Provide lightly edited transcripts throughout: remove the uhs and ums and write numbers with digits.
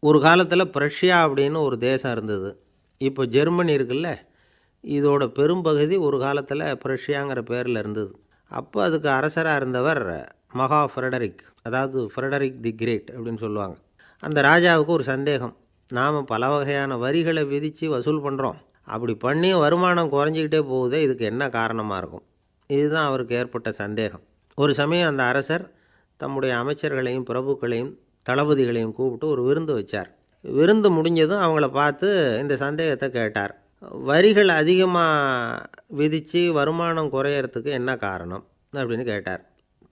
ஒரு காலத்தில் பிரஷ்யா அப்படின்னு ஒரு தேசம் இருந்தது. இப்போ ஜெர்மனி இருக்குல்ல, இதோட பெரும்பகுதி ஒரு காலத்தில் பிரஷ்யாங்கிற பேரில் இருந்தது. அப்போ அதுக்கு அரசராக இருந்தவர் மகா ஃப்ரெடரிக், அதாவது ஃப்ரெடரிக் தி கிரேட் அப்படின்னு சொல்லுவாங்க. அந்த ராஜாவுக்கு ஒரு சந்தேகம். நாம் பல வகையான வரிகளை விதித்து வசூல் பண்ணுறோம், அப்படி பண்ணியும் வருமானம் குறைஞ்சிக்கிட்டே போகுதே, இதுக்கு என்ன காரணமாக இருக்கும்? இதுதான் அவருக்கு ஏற்பட்ட சந்தேகம். ஒரு சமயம் அந்த அரசர் தம்முடைய அமைச்சர்களையும் பிரபுக்களையும் தளபதிகளையும் கூப்பிட்டு ஒரு விருந்து வச்சார். விருந்து முடிஞ்சதும் அவங்கள பார்த்து இந்த சந்தேகத்தை கேட்டார். வரிகள் அதிகமாக விதித்து வருமானம் குறையறதுக்கு என்ன காரணம் அப்படின்னு கேட்டார்.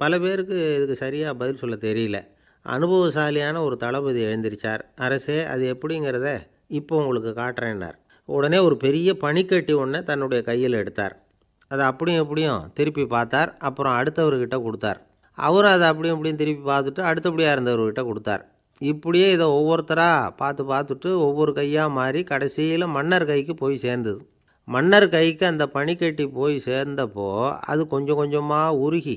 பல பேருக்கு இதுக்கு சரியாக பதில் சொல்ல தெரியல. அனுபவசாலியான ஒரு தளபதி எழுந்திருச்சார். அரசே, அது எப்படிங்கிறத இப்போ உங்களுக்கு காட்டுறேன்னார். உடனே ஒரு பெரிய பனிக்கட்டி ஒன்றை தன்னுடைய கையில் எடுத்தார். அதை அப்படியும் எப்படியும் திருப்பி பார்த்தார். அப்புறம் அடுத்தவர்கிட்ட கொடுத்தார். அவரும் அதை அப்படியும் இப்படியும் திருப்பி பார்த்துட்டு அடுத்தபடியாக இருந்தவர்கிட்ட கொடுத்தார். இப்படியே இதை ஒவ்வொருத்தராக பார்த்துட்டு ஒவ்வொரு கையாக மாறி கடைசியில் மன்னர் கைக்கு போய் சேர்ந்தது. மன்னர் கைக்கு அந்த பனிக்கட்டி போய் சேர்ந்தப்போ அது கொஞ்சம் கொஞ்சமாக உருகி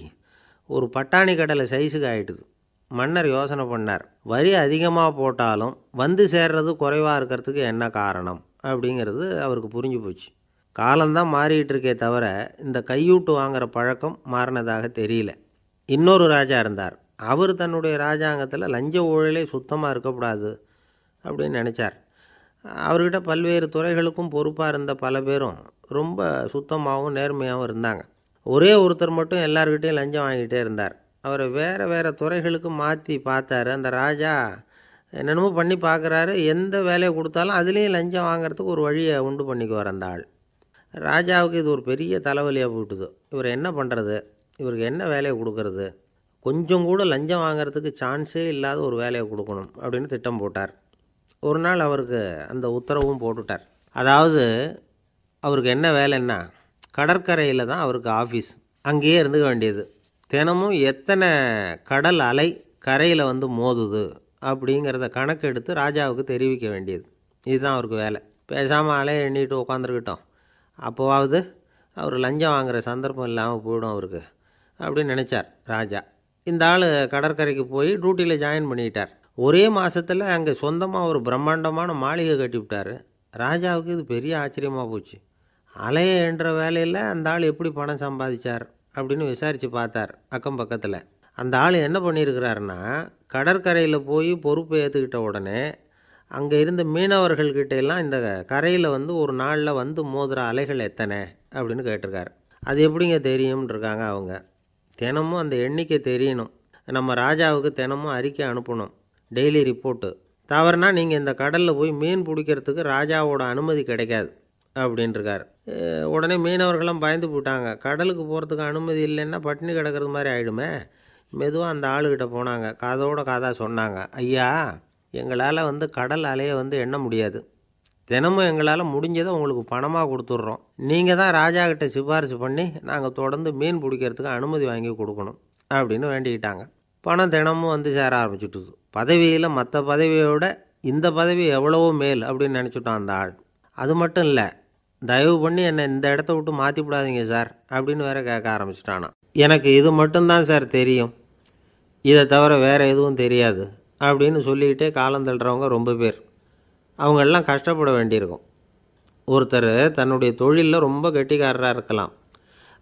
ஒரு பட்டாணி கடலை சைஸுக்கு ஆகிட்டுது. மன்னர் யோசனை பண்ணார், வரி அதிகமாக போட்டாலும் வந்து சேர்றது குறைவாக இருக்கிறதுக்கு என்ன காரணம் அப்படிங்கிறது அவருக்கு புரிஞ்சு போச்சு. காலம்தான் மாறிக்கிட்டு இருக்கே தவிர இந்த கையூட்டு வாங்குகிற பழக்கம் மாறினதாக தெரியல. இன்னொரு ராஜா இருந்தார். அவர் தன்னுடைய ராஜாங்கத்தில் லஞ்ச ஊழலே சுத்தமாக இருக்கக்கூடாது அப்படின்னு நினச்சார். அவர்கிட்ட பல்வேறு துறைகளுக்கும் பொறுப்பாக இருந்த பல பேரும் ரொம்ப சுத்தமாகவும் நேர்மையாகவும் இருந்தாங்க. ஒரே ஒருத்தர் மட்டும் எல்லார்கிட்டையும் லஞ்சம் வாங்கிட்டே இருந்தார். அவரை வேறு வேறு துறைகளுக்கு மாற்றி பார்த்தாரு. அந்த ராஜா என்னென்னமோ பண்ணி பார்க்குறாரு. எந்த வேலையை கொடுத்தாலும் அதுலேயும் லஞ்சம் வாங்கிறதுக்கு ஒரு வழியை உண்டு பண்ணிக்குவார் அந்த ஆள். ராஜாவுக்கு இது ஒரு பெரிய தலைவலியாக போட்டுது. இவர் என்ன பண்ணுறது? இவருக்கு என்ன வேலையை கொடுக்கறது? கொஞ்சம் கூட லஞ்சம் வாங்கிறதுக்கு சான்ஸே இல்லாத ஒரு வேலையை கொடுக்கணும் அப்படின்னு திட்டம் போட்டார். ஒரு நாள் அவருக்கு அந்த உத்தரவும் போட்டுட்டார். அதாவது அவருக்கு என்ன வேலைன்னா, கடற்கரையில் தான் அவருக்கு ஆஃபீஸ். அங்கேயே இருந்துக்க வேண்டியது. தினமும் எத்தனை கடல் அலை கரையில் வந்து மோதுது அப்படிங்கிறத கணக்கெடுத்து ராஜாவுக்கு தெரிவிக்க வேண்டியது. இதுதான் அவருக்கு வேலை. பேசாமல் அலையை எண்ணிட்டு உட்காந்துருக்கிட்டோம், அப்போவாவது அவர் லஞ்சம் வாங்குகிற சந்தர்ப்பம் இல்லாமல் போயிடும் அவருக்கு அப்படின்னு நினச்சார் ராஜா. இந்த ஆள் கடற்கரைக்கு போய் டியூட்டியில் ஜாயின் பண்ணிக்கிட்டார். ஒரே மாதத்தில் அங்கே சொந்தமாக ஒரு பிரம்மாண்டமான மாளிகை கட்டி விட்டார். ராஜாவுக்கு இது பெரிய ஆச்சரியமாக போச்சு. அலையை என்ற வேலையில் அந்த ஆள் எப்படி பணம் சம்பாதிச்சார் அப்படின்னு விசாரித்து பார்த்தார் அக்கம் பக்கத்தில். அந்த ஆள் என்ன பண்ணியிருக்கிறாருன்னா, கடற்கரையில் போய் பொறுப்பை ஏற்றுக்கிட்ட உடனே அங்கே இருந்த மீனவர்கள்கிட்ட எல்லாம் இந்த கரையில் வந்து ஒரு நாளில் வந்து மோதுகிற அலைகள் எத்தனை அப்படின்னு கேட்டிருக்காரு. அது எப்படிங்க தெரியும்னு இருக்காங்க அவங்க. தினமும் அந்த எண்ணிக்கை தெரியணும். நம்ம ராஜாவுக்கு தினமும் அறிக்கை அனுப்பணும், டெய்லி ரிப்போர்ட்டு. தவறுனா நீங்கள் இந்த கடலில் போய் மீன் பிடிக்கிறதுக்கு ராஜாவோட அனுமதி கிடைக்காது அப்படின்ட்டுருக்கார். உடனே மீனவர்களும் பயந்து போட்டாங்க. கடலுக்கு போகிறதுக்கு அனுமதி இல்லைன்னா பட்டினி கிடக்கிறது மாதிரி ஆகிடுமே. மெதுவாக அந்த ஆளுகிட்ட போனாங்க. காதோட காதாக சொன்னாங்க, ஐயா, எங்களால் வந்து கடல் அலையை வந்து எண்ண முடியாது. தினமும் எங்களால் முடிஞ்சதை உங்களுக்கு பணமாக கொடுத்துட்றோம். நீங்கள் தான் ராஜா கிட்ட சிபாரிசு பண்ணி நாங்கள் தொடர்ந்து மீன் பிடிக்கிறதுக்கு அனுமதி வாங்கி கொடுக்கணும் அப்படின்னு வேண்டிக்கிட்டாங்க. பணம் தினமும் வந்து சேர ஆரம்பிச்சுட்டுது. பதவியில் மற்ற பதவியோட இந்த பதவி எவ்வளவோ மேல் அப்படின்னு நினச்சிட்டான் அந்த ஆள். அது மட்டும் இல்லை, தயவு பண்ணி என்னை இந்த இடத்த விட்டு மாற்றி விடாதீங்க சார் அப்படின்னு வேற கேட்க ஆரம்பிச்சிட்டானா. எனக்கு இது மட்டும்தான் சார் தெரியும், இதை தவிர வேறு எதுவும் தெரியாது அப்படின்னு சொல்லிக்கிட்டே காலம் தள்ளுறவங்க ரொம்ப பேர். அவங்களெல்லாம் கஷ்டப்பட வேண்டியிருக்கும். ஒருத்தர் தன்னுடைய தொழிலில் ரொம்ப கெட்டிக்காரராக இருக்கலாம்.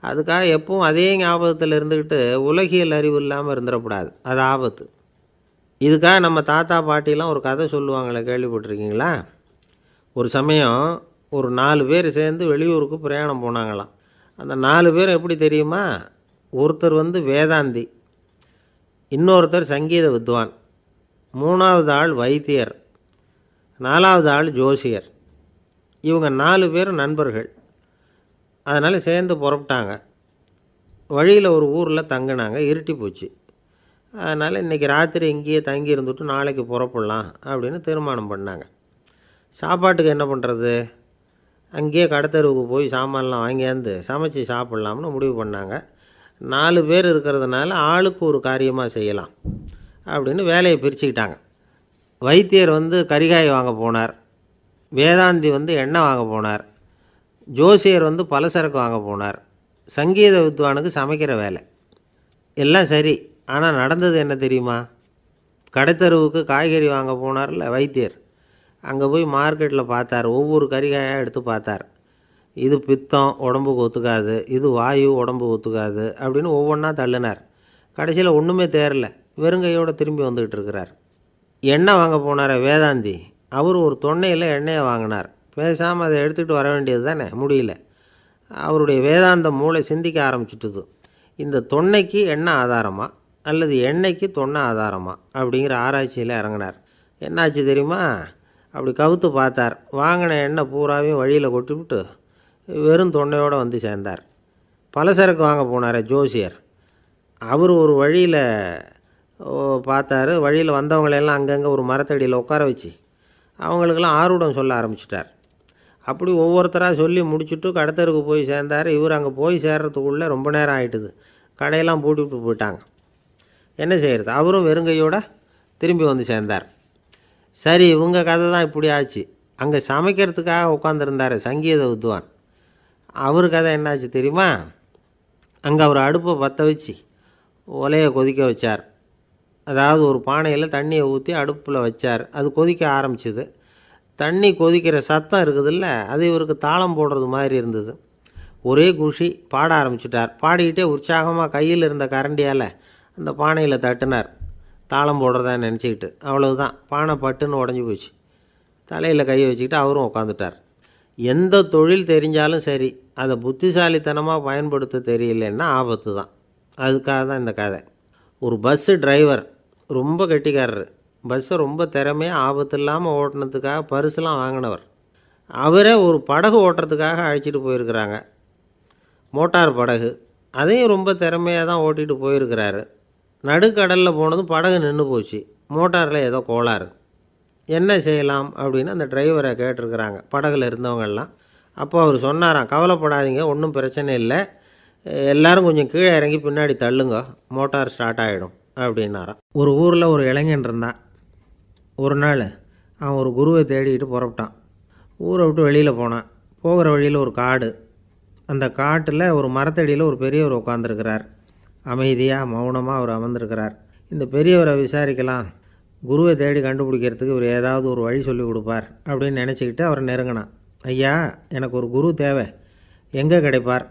அதுக்காக எப்பவும் அதே ஞாபகத்தில் இருந்துக்கிட்டு உலகியல் அறிவு இல்லாமல் இருந்துடக்கூடாது. அது ஆபத்து. இதுக்காக நம்ம தாத்தா பாட்டிலாம் ஒரு கதை சொல்லுவாங்களே, கேள்விப்பட்டிருக்கீங்களா? ஒரு சமயம் ஒரு 4 பேர் சேர்ந்து வெளியூருக்கு பிரயாணம் போனாங்களாம். அந்த 4 பேர் எப்படி தெரியுமா? ஒருத்தர் வந்து வேதாந்தி, இன்னொருத்தர் சங்கீத வித்வான், 3வது ஆள் வைத்தியர், 4வது ஆள் ஜோசியர். இவங்க 4 பேரும் நண்பர்கள். அதனால் சேர்ந்து புறப்பட்டாங்க. வழியில் ஒரு ஊரில் தங்கினாங்க. இருட்டி போச்சு. அதனால் இன்றைக்கி ராத்திரி இங்கேயே தங்கி இருந்துட்டு நாளைக்கு புறப்படலாம் அப்படின்னு தீர்மானம் பண்ணாங்க. சாப்பாட்டுக்கு என்ன பண்ணுறது? அங்கேயே கடத்தெருவுக்கு போய் சாமான்லாம் வாங்கியாந்து சமைச்சு சாப்பிட்லாம்னு முடிவு பண்ணாங்க. 4 பேர் இருக்கிறதுனால ஆளுக்கு ஒரு காரியமாக செய்யலாம் அப்படின்னு வேலையை பிரிச்சுக்கிட்டாங்க. வைத்தியர் வந்து கரிகாய் வாங்க போனார், வேதாந்தி வந்து எண்ணெய் வாங்க போனார், ஜோசியர் வந்து பலசரக்கு வாங்க போனார், சங்கீத வித்வானுக்கு சமைக்கிற வேலை. எல்லாம் சரி. ஆனால் நடந்தது என்ன தெரியுமா? கடைத்தெருவுக்கு காய்கறி வாங்க போனார்ல வைத்தியர், அங்கே போய் மார்க்கெட்டில் பார்த்தார். ஒவ்வொரு கறிகாயாக எடுத்து பார்த்தார். இது பித்தம், உடம்புக்கு ஒத்துக்காது, இது வாயு, உடம்புக்கு ஒத்துக்காது அப்படின்னு ஒவ்வொன்றா தள்ளினார். கடைசியில் ஒன்றுமே தேரல, வெறுங்கையோடு திரும்பி வந்துக்கிட்டு இருக்கிறார். எண்ணெய் வாங்க போனார் வேதாந்தி, அவர் ஒரு தொன்னையில் எண்ணெயை வாங்கினார். பேசாமல் அதை எடுத்துகிட்டு வர வேண்டியது தானே, முடியல. அவருடைய வேதாந்த மூளை சிந்திக்க ஆரம்பிச்சுட்டுது. இந்த தொன்னைக்கு எண்ணெய் ஆதாரமா அல்லது எண்ணெய்க்கு தொன்னை ஆதாரமா அப்படிங்கிற ஆராய்ச்சியில் இறங்கினார். என்னாச்சு தெரியுமா? அப்படி கவுத்து பார்த்தார். வாங்கின எண்ணெய் பூராவையும் வழியில் கொட்டிவிட்டு வெறும் தொன்னையோடு வந்து சேர்ந்தார். பலசரக்கு வாங்க போனார் ஜோசியர். அவர் ஒரு வழியில் பார்த்தார். வழியில் வந்தவங்களெல்லாம் அங்கங்கே ஒரு மரத்தடியில் உட்கார வச்சு அவங்களுக்கெல்லாம் ஆர்வம் சொல்ல ஆரம்பிச்சிட்டார். அப்படி ஒவ்வொருத்தராக சொல்லி முடிச்சுட்டு கடத்தருக்கு போய் சேர்ந்தார். இவர் அங்கே போய் சேர்றதுக்குள்ளே ரொம்ப நேரம் ஆகிட்டுது. கடையெல்லாம் பூட்டிவிட்டு போயிட்டாங்க. என்ன செய்கிறது? அவரும் வெறுங்கையோடு திரும்பி வந்து சேர்ந்தார். சரி, இவங்க கதை தான் இப்படி ஆச்சு. அங்கே சமைக்கிறதுக்காக உட்காந்துருந்தார் சங்கீத வித்வான். அவர் கதை என்னாச்சு தெரியுமா? அங்கே அவர் அடுப்பை பற்ற வச்சு ஒலையை கொதிக்க வச்சார். அதாவது ஒரு பானையில் தண்ணியை ஊற்றி அடுப்பில் வச்சார். அது கொதிக்க ஆரம்பிச்சிது. தண்ணி கொதிக்கிற சத்தம் இருக்குதுல்ல, அது இவருக்கு தாளம் போடுறது மாதிரி இருந்தது. ஒரே குஷி, பாட ஆரம்பிச்சிட்டார். பாடிக்கிட்டே உற்சாகமாக கையில் இருந்த கரண்டியால் அந்த பானையில் தட்டினார், தாளம் போடுறதா நினச்சிக்கிட்டு. அவ்வளவுதான், பானை பட்டுன்னு உடஞ்சி போச்சு. தலையில் கையை வச்சுக்கிட்டு அவரும் உட்காந்துட்டார். எந்த தொழில் தெரிஞ்சாலும் சரி, அதை புத்திசாலித்தனமாக பயன்படுத்த தெரியலன்னா ஆபத்து தான். அதுக்காக தான் இந்த கதை. ஒரு பஸ்ஸு டிரைவர் ரொம்ப கெட்டிக்காரர். பஸ்ஸை ரொம்ப திறமையாக ஆபத்து இல்லாமல் ஓட்டினதுக்காக பரிசுலாம் வாங்கினவர். அவரே ஒரு படகு ஓட்டுறதுக்காக அழைச்சிட்டு போயிருக்கிறாங்க, மோட்டார் படகு. அதையும் ரொம்ப திறமையாக தான் ஓட்டிகிட்டு போயிருக்கிறாரு. நடுக்கடலில் போனதும் படகு நின்று போச்சு. மோட்டாரில் ஏதோ கோளாறு. என்ன செய்யலாம் அப்படின்னு அந்த டிரைவரை கேட்டிருக்கிறாங்க படகுல இருந்தவங்கெல்லாம். அப்போ அவர் சொன்னாராம், கவலைப்படாதீங்க, ஒன்றும் பிரச்சனை இல்லை, எல்லோரும் கொஞ்சம் கீழே இறங்கி பின்னாடி தள்ளுங்க, மோட்டார் ஸ்டார்ட் ஆகிடும் அப்படின்னாராம். ஒரு ஊரில் ஒரு இளைஞன் இருந்தான். ஒரு நாள் அவன் ஒரு குருவை தேடிக்கிட்டு புறப்பட்டான். ஊரை விட்டு வெளியில் போனான். போகிற வழியில் ஒரு காடு. அந்த காட்டில் ஒரு மரத்தடியில் ஒரு பெரியவர் உட்காந்துருக்கிறார். அமைதியாக மௌனமாக அவர் அமர்ந்திருக்கிறார். இந்த பெரியவரை விசாரிக்கலாம், குருவை தேடி கண்டுபிடிக்கிறதுக்கு இவர் ஏதாவது ஒரு வழி சொல்லி கொடுப்பார் அப்படின்னு நினச்சிக்கிட்டு அவரை நெருங்கினான். ஐயா, எனக்கு ஒரு குரு தேவை, எங்கே கிடைப்பார்?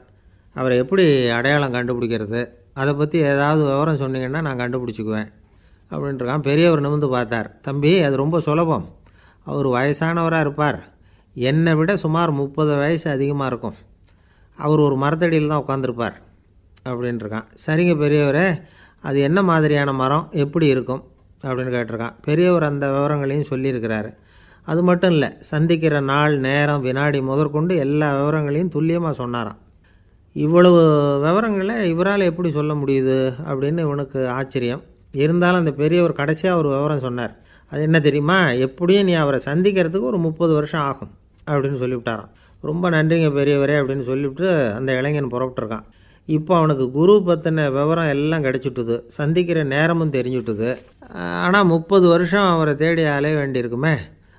அவரை எப்படி அடையாளம் கண்டுபிடிக்கிறது? அதை பற்றி ஏதாவது விவரம் சொன்னீங்கன்னா நான் கண்டுபிடிச்சிக்குவேன் அப்படின்ட்டுருக்கான். பெரியவர் நிமிர்ந்து பார்த்தார். தம்பி, அது ரொம்ப சுலபம். அவர் வயசானவராக இருப்பார், என்னை விட சுமார் 30 வயசு அதிகமாக இருக்கும். அவர் ஒரு மரத்தடியில் தான் உட்காந்துருப்பார் அப்படின்ட்டுருக்கான். சரிங்க பெரியவரே, அது என்ன மாதிரியான மரம், எப்படி இருக்கும் அப்படின்னு கேட்டிருக்கான். பெரியவர் அந்த விவரங்களையும் சொல்லியிருக்கிறாரு. அது மட்டும் இல்லை, சந்திக்கிற நாள், நேரம், வினாடி முதற்கொண்டு எல்லா விவரங்களையும் துல்லியமாக சொன்னாராம். இவ்வளவு விவரங்களை இவரால் எப்படி சொல்ல முடியுது அப்படின்னு இவனுக்கு ஆச்சரியம். இருந்தாலும் அந்த பெரியவர் கடைசியாக ஒரு விவரம் சொன்னார். அது என்ன தெரியுமா? எப்படியும் நீ அவரை சந்திக்கிறதுக்கு ஒரு 30 வருஷம் ஆகும் அப்படின்னு சொல்லிவிட்டாராம். ரொம்ப நன்றிங்க பெரியவரே அப்படின்னு சொல்லிவிட்டு அந்த இளைஞன் புறப்பட்டுருக்கான். இப்போ அவனுக்கு குரு பற்றின விவரம் எல்லாம் கிடச்சிட்டுது, சந்திக்கிற நேரமும் தெரிஞ்சுட்டுது. ஆனால் 30 வருஷம் அவரை தேடி அலைய வேண்டியிருக்குமே.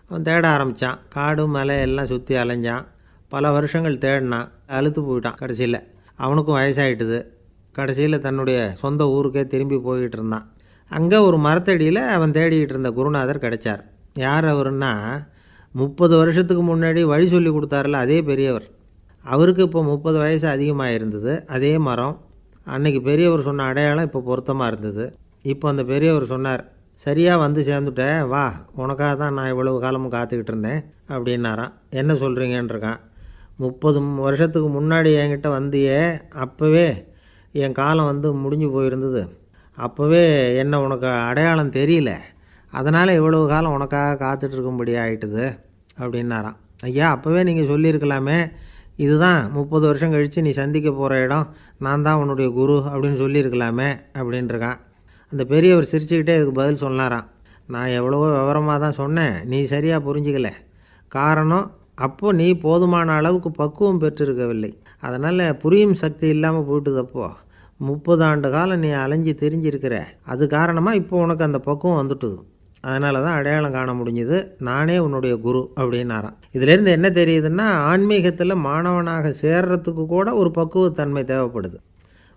அவன் தேட ஆரம்பித்தான். காடு மலை எல்லாம் சுற்றி அலைஞ்சான். பல வருஷங்கள் தேடினான், அழுத்து போயிட்டான். கடைசியில் அவனுக்கும் வயசாகிட்டுது. கடைசியில் தன்னுடைய சொந்த ஊருக்கே திரும்பி போய்கிட்டு இருந்தான். அங்கே ஒரு மரத்தடியில் அவன் தேடிக்கிட்டு இருந்த குருநாதர் கிடைச்சார். யார் அவருன்னா, 30 வருஷத்துக்கு முன்னாடி வழி சொல்லி கொடுத்தாருல அதே பெரியவர். அவருக்கு இப்போ 30 வயசு அதிகமாக இருந்தது. அதே மரம். அன்னைக்கு பெரியவர் சொன்ன அடையாளம் இப்போ பொருத்தமாக இருந்தது. இப்போ அந்த பெரியவர் சொன்னார், சரியாக வந்து சேர்ந்துட்டேன், வா, உனக்காக தான் நான் இவ்வளவு காலமும் காத்துக்கிட்டு இருந்தேன் அப்படின்னாராம். என்ன சொல்கிறீங்கன்றிருக்கான். 30 வருஷத்துக்கு முன்னாடி என்கிட்ட வந்தியே, அப்போவே என் காலம் வந்து முடிஞ்சு போயிருந்தது. அப்போவே என்ன உனக்கு அடையாளம் தெரியல, அதனால் இவ்வளவு காலம் உனக்காக காத்துட்ருக்கும்படி ஆகிட்டுது அப்படின்னாராம். ஐயா, அப்போவே நீங்கள் சொல்லியிருக்கலாமே, இதுதான் 30 வருஷம் கழித்து நீ சந்திக்க போகிற இடம், நான் தான் உன்னுடைய குரு அப்படின்னு சொல்லியிருக்கலாமே அப்படின்ட்டுருக்கான். அந்த பெரியவர் சிரிச்சுக்கிட்டே இதுக்கு பதில் சொன்னாராம். நான் எவ்வளவோ விவரமாக தான் சொன்னேன், நீ சரியாக புரிஞ்சிக்கல. காரணம், அப்போது நீ போதுமான அளவுக்கு பக்குவம் பெற்றிருக்கவில்லை. அதனால் புரியும் சக்தி இல்லாமல் போயிட்டுதப்போ 30 ஆண்டு காலம் நீ அலைஞ்சி தெரிஞ்சிருக்கிற. அது காரணமாக இப்போ உனக்கு அந்த பக்குவம் வந்துட்டுது. அதனால தான் அடையாளம் காண முடிஞ்சுது, நானே உன்னுடைய குரு அப்படின்னாராம். இதிலேருந்து என்ன தெரியுதுன்னா, ஆன்மீகத்தில் மாணவனாக சேர்றதுக்கு கூட ஒரு பக்குவத்தன்மை தேவைப்படுது.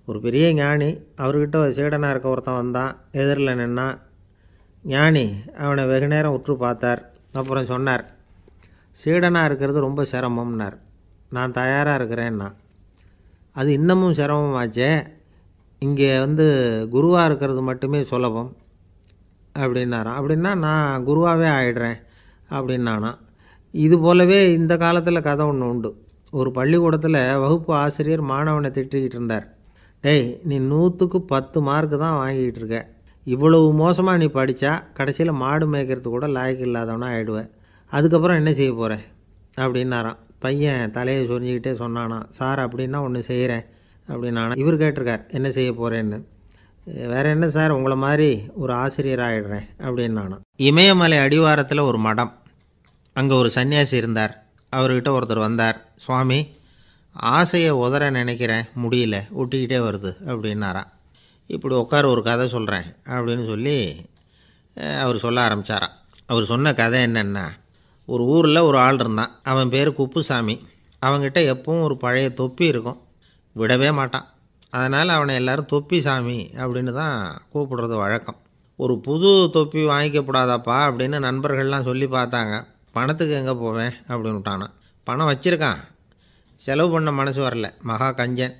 ஒரு பெரிய ஞானி, அவர்கிட்ட சீடனாக இருக்க ஒருத்தன் வந்தான், எதிரில் நின்னான். ஞானி அவனை வெகு நேரம் உற்று பார்த்தார். அப்புறம் சொன்னார், சீடனாக இருக்கிறது ரொம்ப சிரமம்னார். நான் தயாராக இருக்கிறேன்னா. அது இன்னமும் சிரமமாச்சே, இங்கே குருவாக இருக்கிறது மட்டுமே சுலபம் அப்படின்னாராம். அப்படின்னா நான் குருவாகவே ஆயிடுறேன் அப்படின்னானா. இது போலவே இந்த காலத்தில் கதை ஒன்று உண்டு. ஒரு பள்ளிக்கூடத்தில் வகுப்பு ஆசிரியர் மாணவனை திட்டிக்கிட்டு இருந்தார். டேய், நீ 100க்கு 10 மார்க்கு தான் வாங்கிக்கிட்டு இருக்க. இவ்வளவு மோசமாக நீ படித்தா கடைசியில் மாடு மேய்க்கிறது கூட லாய்க்கு இல்லாதவனா ஆகிடுவேன். அதுக்கப்புறம் என்ன செய்ய போகிறேன் அப்படின்னாராம். பையன் தலையை சொரிஞ்சிக்கிட்டே சொன்னானா, சார் அப்படின்னா ஒன்று செய்கிறேன் அப்படின்னானா. இவர் கேட்டிருக்கார், என்ன செய்ய போகிறேன்னு. வேறு என்ன சார், உங்களை மாதிரி ஒரு ஆசிரியர் ஆகிடுறேன் அப்படின்னானா. இமயமலை அடிவாரத்தில் ஒரு மடம். அங்கே ஒரு சன்னியாசி இருந்தார். அவர்கிட்ட ஒருத்தர் வந்தார். சுவாமி, ஆசையை உதற நினைக்கிறேன், முடியல, ஒட்டிக்கிட்டே வருது அப்படின்னாராம். இப்படி உட்கார, ஒரு கதை சொல்கிறேன் அப்படின்னு சொல்லி அவர் சொல்ல ஆரம்பித்தாராம். அவர் சொன்ன கதை என்னென்னா, ஒரு ஊரில் ஒரு ஆள் இருந்தான். அவன் பேர் குப்புசாமி. அவன்கிட்ட எப்பவும் ஒரு பழைய தொப்பி இருக்கும், விடவே மாட்டான். அதனால் அவனை எல்லோரும் தொப்பி சாமி அப்படின்னு தான் கூப்பிடுறது வழக்கம். ஒரு புது தொப்பி வாங்கிக்கப்படாதாப்பா அப்படின்னு நண்பர்கள்லாம் சொல்லி பார்த்தாங்க. பணத்துக்கு எங்கே போவேன் அப்படின்னு விட்டானான். பணம் வச்சுருக்கான், செலவு பண்ண மனசு வரல, மகா கஞ்சன்.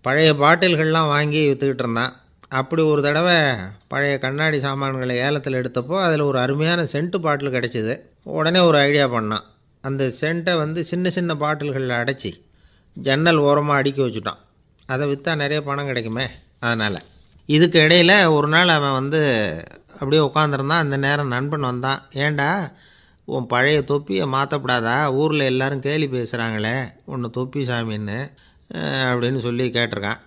பழைய பாட்டில்கள்லாம் வாங்கி விற்றுக்கிட்டு இருந்தான். அப்படி ஒரு தடவை பழைய கண்ணாடி சாமான்களை ஏலத்தில் எடுத்தப்போ அதில் ஒரு அருமையான சென்ட்டு பாட்டில் கிடச்சிது. உடனே ஒரு ஐடியா பண்ணான். அந்த சென்ட்டை சின்ன சின்ன பாட்டில்களில் அடைச்சி ஜன்னல் ஓரமாக அடுக்கி வச்சுட்டான். அதை விற்றா நிறைய பணம் கிடைக்குமே. அதனால் இதுக்கு இடையில் ஒரு நாள் அவன் அப்படியே உட்காந்துருந்தான். அந்த நேரம் நண்பன் வந்தான். ஏண்டா, உன் பழைய தொப்பியை மாற்றப்படாதா, ஊரில் எல்லோரும் கேலி பேசுகிறாங்களே ஒன்று தொப்பி சாமின்னு அப்படின்னு சொல்லி கேட்டிருக்கான்.